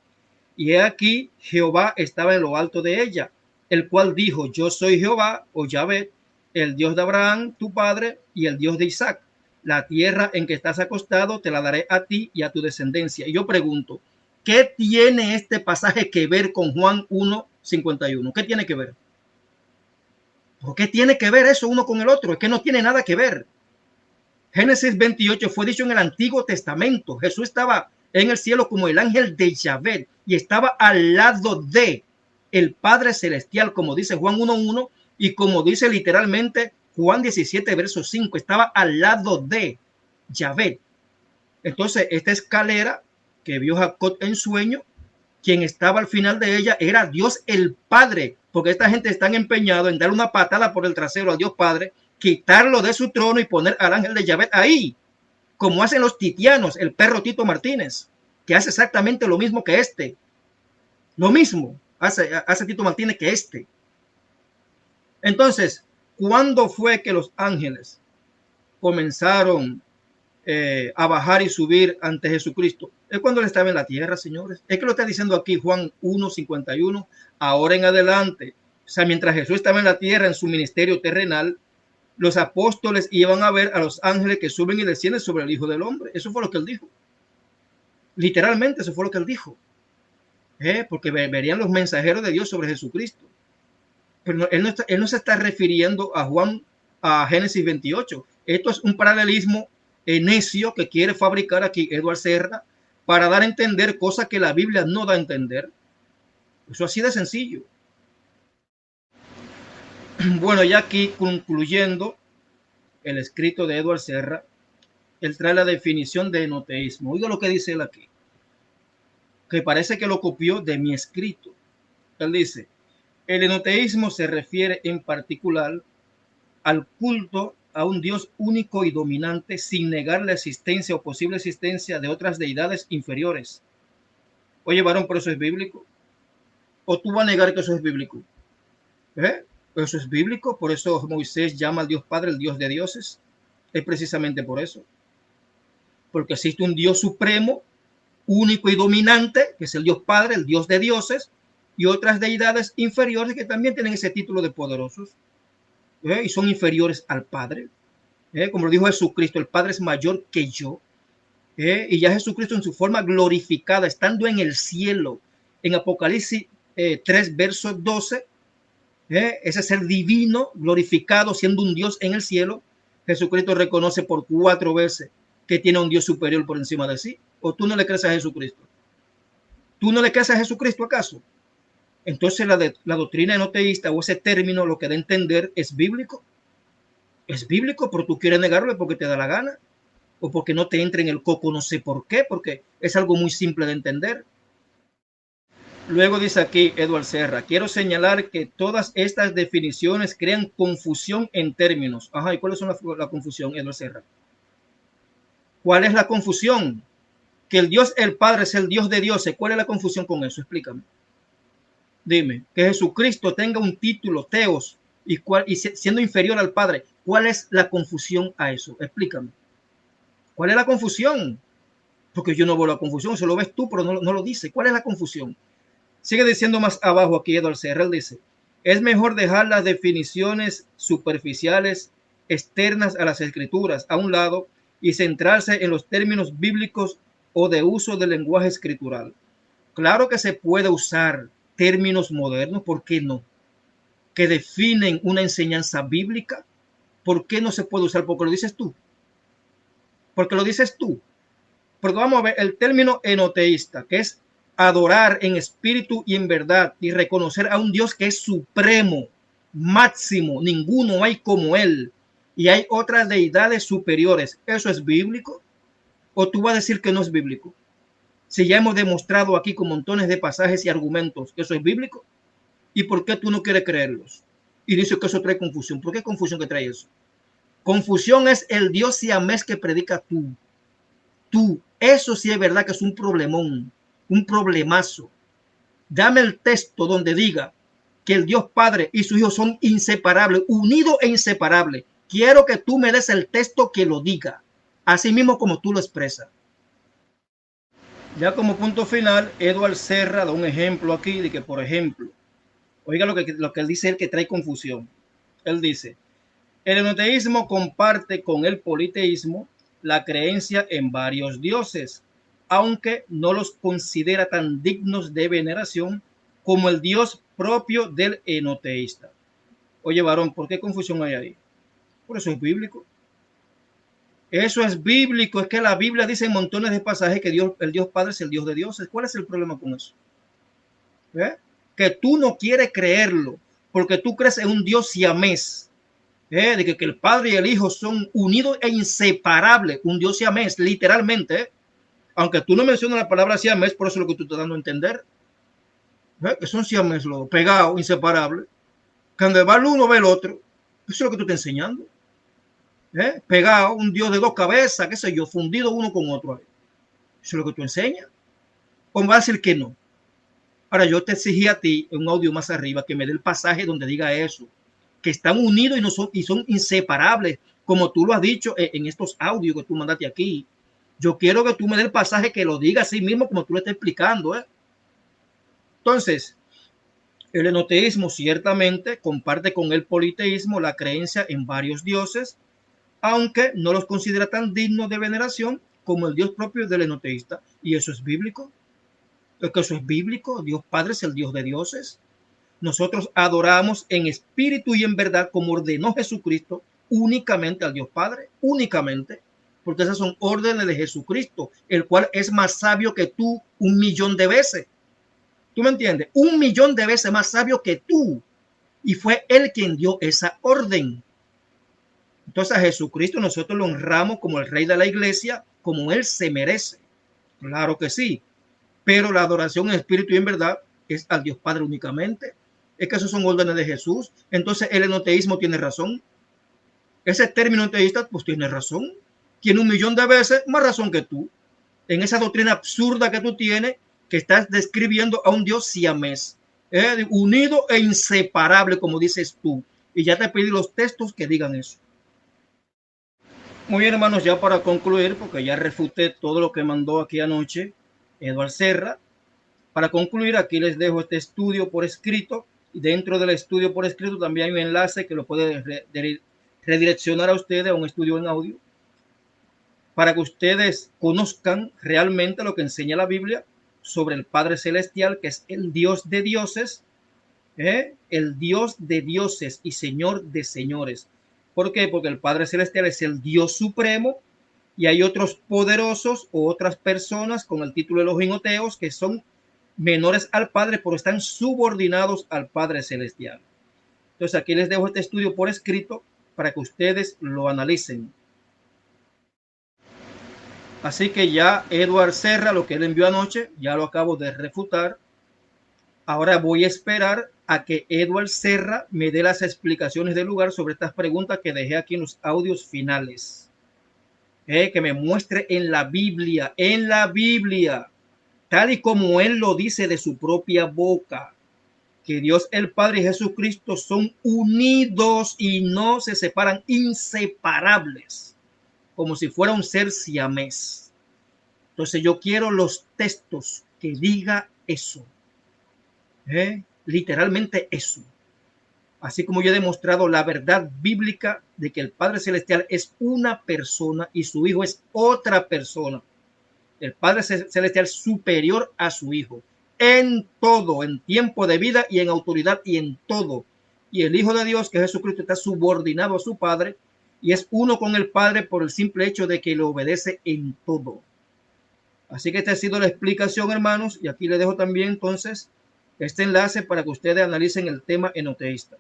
Y aquí Jehová estaba en lo alto de ella, el cual dijo, yo soy Jehová o Yahvé, el Dios de Abraham, tu padre, y el Dios de Isaac. La tierra en que estás acostado te la daré a ti y a tu descendencia. Y yo pregunto, ¿qué tiene este pasaje que ver con Juan 1:51? ¿Qué tiene que ver? ¿Por qué tiene que ver eso uno con el otro? Es que no tiene nada que ver. Génesis 28 fue dicho en el Antiguo Testamento. Jesús estaba en el cielo como el ángel de Yahvé y estaba al lado de el Padre Celestial, como dice Juan 1:1 y como dice literalmente Juan 17, verso 5, estaba al lado de Yahvé. Entonces, esta escalera que vio Jacob en sueño, quien estaba al final de ella era Dios el Padre, porque esta gente está empeñada en dar una patada por el trasero a Dios Padre, quitarlo de su trono y poner al ángel de Yahvé ahí, como hacen los titianos, el perro Tito Martínez, que hace exactamente lo mismo que este. Lo mismo hace Tito Martínez que este. Entonces, ¿cuándo fue que los ángeles comenzaron a bajar y subir ante Jesucristo? Es cuando él estaba en la tierra, señores. Es que lo está diciendo aquí Juan 1:51. Ahora en adelante, o sea, mientras Jesús estaba en la tierra en su ministerio terrenal, los apóstoles iban a ver a los ángeles que suben y descienden sobre el Hijo del Hombre. Eso fue lo que él dijo. Literalmente, eso fue lo que él dijo. Porque verían los mensajeros de Dios sobre Jesucristo. Pero no, él no se está refiriendo a Génesis 28. Esto es un paralelismo necio que quiere fabricar aquí Edward Serra para dar a entender cosas que la Biblia no da a entender. Eso así de sencillo. Bueno, ya aquí concluyendo el escrito de Edward Serra, él trae la definición de enoteísmo. Oiga lo que dice él aquí, que parece que lo copió de mi escrito. Él dice, el enoteísmo se refiere en particular al culto a un Dios único y dominante sin negar la existencia o posible existencia de otras deidades inferiores. Oye, varón, ¿pero eso es bíblico? ¿O tú vas a negar que eso es bíblico? Eso es bíblico, por eso Moisés llama al Dios Padre el Dios de dioses. Es precisamente por eso. Porque existe un Dios supremo, único y dominante, que es el Dios Padre, el Dios de dioses, y otras deidades inferiores que también tienen ese título de poderosos. Y son inferiores al Padre. Como lo dijo Jesucristo, el Padre es mayor que yo. Y ya Jesucristo en su forma glorificada, estando en el cielo, en Apocalipsis 3, verso 12, ese ser divino, glorificado, siendo un Dios en el cielo, Jesucristo reconoce por 4 veces que tiene un Dios superior por encima de sí. ¿O tú no le crees a Jesucristo? ¿Tú no le crees a Jesucristo acaso? Entonces la doctrina enoteísta o ese término lo que da a entender es bíblico. Es bíblico, pero tú quieres negarlo porque te da la gana o porque no te entra en el coco, no sé por qué, porque es algo muy simple de entender. Luego dice aquí Edward Serra, quiero señalar que todas estas definiciones crean confusión en términos. Ajá, ¿y cuál es la confusión, Edward Serra? ¿Cuál es la confusión? Que el Dios, el Padre, es el Dios de dioses. ¿Cuál es la confusión con eso? Explícame. Dime, que Jesucristo tenga un título, Teos, y siendo inferior al Padre. ¿Cuál es la confusión a eso? Explícame. ¿Cuál es la confusión? Porque yo no veo la confusión, eso lo ves tú, pero no lo dice. ¿Cuál es la confusión? Sigue diciendo más abajo aquí Edward Serra, él dice, es mejor dejar las definiciones superficiales externas a las escrituras a un lado y centrarse en los términos bíblicos o de uso del lenguaje escritural. Claro que se puede usar términos modernos, ¿por qué no? Que definen una enseñanza bíblica, ¿por qué no se puede usar? Porque lo dices tú. Porque lo dices tú. Porque vamos a ver el término enoteísta, que es adorar en espíritu y en verdad y reconocer a un Dios que es supremo, máximo, ninguno hay como él y hay otras deidades superiores. ¿Eso es bíblico? ¿O tú vas a decir que no es bíblico? Si ya hemos demostrado aquí con montones de pasajes y argumentos que eso es bíblico, ¿y por qué tú no quieres creerlos? Y dices que eso trae confusión. ¿Por qué confusión que trae eso? Confusión es el Dios siamés que predica tú. Eso sí es verdad que es un problemón, un problemazo. Dame el texto donde diga que el Dios Padre y su Hijo son inseparables, unidos e inseparables. Quiero que tú me des el texto que lo diga, así mismo como tú lo expresas. Ya como punto final, Edward Serra da un ejemplo aquí de que, por ejemplo, oiga lo que él dice, el que trae confusión. Él dice, el enoteísmo comparte con el politeísmo la creencia en varios dioses, aunque no los considera tan dignos de veneración como el Dios propio del enoteísta. Oye, varón, ¿por qué confusión hay ahí? Por eso es bíblico. Eso es bíblico, es que la Biblia dice en montones de pasajes que el Dios Padre es el Dios de dioses. ¿Cuál es el problema con eso? Que tú no quieres creerlo, porque tú crees en un Dios siamés, de que el Padre y el Hijo son unidos e inseparables, un Dios siamés, literalmente, aunque tú no mencionas la palabra siamés, por eso es lo que tú estás dando a entender, que son siamés, pegados, inseparables, cuando va el uno, ve el otro, eso es lo que tú estás enseñando. Pegado, un Dios de dos cabezas, qué sé yo, fundido uno con otro. Eso es lo que tú enseñas. ¿Cómo va a decir que no? Ahora yo te exigí a ti en un audio más arriba que me dé el pasaje donde diga eso, que están unidos y son inseparables, como tú lo has dicho en estos audios que tú mandaste aquí. Yo quiero que tú me dé el pasaje que lo diga así mismo como tú lo estás explicando. Entonces, el enoteísmo ciertamente comparte con el politeísmo la creencia en varios dioses, aunque no los considera tan dignos de veneración como el Dios propio del enoteísta. Y eso es bíblico. Es que eso es bíblico. Dios Padre es el Dios de dioses. Nosotros adoramos en espíritu y en verdad, como ordenó Jesucristo, únicamente al Dios Padre, únicamente, porque esas son órdenes de Jesucristo, el cual es más sabio que tú 1.000.000 de veces. ¿Tú me entiendes? 1.000.000 de veces más sabio que tú. Y fue él quien dio esa orden. Entonces a Jesucristo nosotros lo honramos como el rey de la iglesia, como él se merece. Claro que sí. Pero la adoración en espíritu y en verdad es al Dios Padre únicamente. Es que esos son órdenes de Jesús. Entonces el enoteísmo tiene razón. Ese término enoteísta pues tiene razón. Tiene 1.000.000 de veces más razón que tú. En esa doctrina absurda que tú tienes, que estás describiendo a un Dios siamés, unido e inseparable, como dices tú. Y ya te pedí los textos que digan eso. Muy bien, hermanos, ya para concluir, porque ya refuté todo lo que mandó aquí anoche Edward Serra. Para concluir, aquí les dejo este estudio por escrito. Y dentro del estudio por escrito también hay un enlace que lo puede redireccionar a ustedes a un estudio en audio, para que ustedes conozcan realmente lo que enseña la Biblia sobre el Padre Celestial, que es el Dios de dioses, el Dios de dioses y Señor de señores. ¿Por qué? Porque el Padre Celestial es el Dios supremo y hay otros poderosos o otras personas con el título de los Elohim que son menores al Padre, pero están subordinados al Padre Celestial. Entonces aquí les dejo este estudio por escrito para que ustedes lo analicen. Así que ya Edward Serra, lo que él envió anoche, ya lo acabo de refutar. Ahora voy a esperar a que Edward Serra me dé las explicaciones del lugar sobre estas preguntas que dejé aquí en los audios finales. Que me muestre en la Biblia, tal y como él lo dice de su propia boca, que Dios el Padre y Jesucristo son unidos y no se separan, inseparables, como si fuera un ser siamés. Entonces yo quiero los textos que diga eso. Literalmente eso. Así como yo he demostrado la verdad bíblica de que el Padre Celestial es una persona y su Hijo es otra persona. El Padre Celestial superior a su Hijo en todo, en tiempo de vida y en autoridad y en todo. Y el Hijo de Dios, que es Jesucristo, está subordinado a su Padre y es uno con el Padre por el simple hecho de que le obedece en todo. Así que esta ha sido la explicación, hermanos, y aquí les dejo también entonces este enlace para que ustedes analicen el tema enoteísta.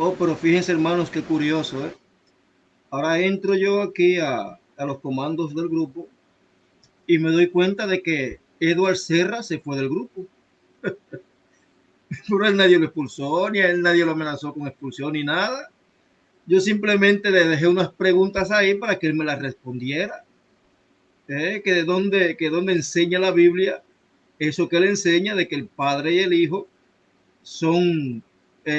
Oh, pero fíjense, hermanos, qué curioso, Ahora entro yo aquí a los comandos del grupo y me doy cuenta de que Edward Serra se fue del grupo. Pero él nadie lo expulsó, ni a él nadie lo amenazó con expulsión ni nada. Yo simplemente le dejé unas preguntas ahí para que él me las respondiera. Que de dónde enseña la Biblia eso que él enseña de que el Padre y el Hijo son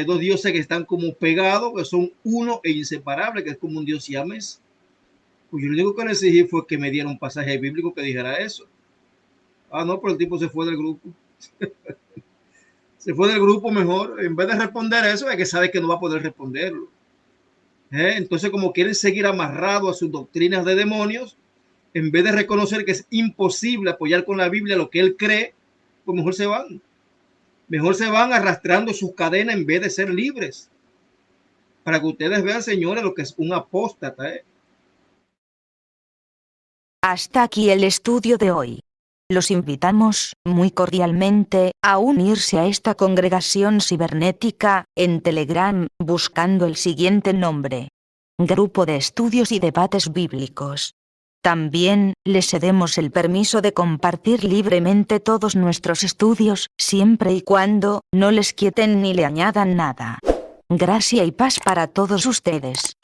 dos dioses que están como pegados, que son uno e inseparables, que es como un Dios siamés. Pues yo lo único que le exigí fue que me diera un pasaje bíblico que dijera eso. Ah, no, pero el tipo se fue del grupo. Se fue del grupo mejor. En vez de responder eso, es que sabe que no va a poder responderlo. Entonces, como quieren seguir amarrados a sus doctrinas de demonios, en vez de reconocer que es imposible apoyar con la Biblia lo que él cree, pues mejor se van. Mejor se van arrastrando sus cadenas en vez de ser libres. Para que ustedes vean, señores, lo que es un apóstata. Hasta aquí el estudio de hoy. Los invitamos, muy cordialmente, a unirse a esta congregación cibernética, en Telegram, buscando el siguiente nombre: Grupo de Estudios y Debates Bíblicos. También, les cedemos el permiso de compartir libremente todos nuestros estudios, siempre y cuando no les quiten ni le añadan nada. Gracia y paz para todos ustedes.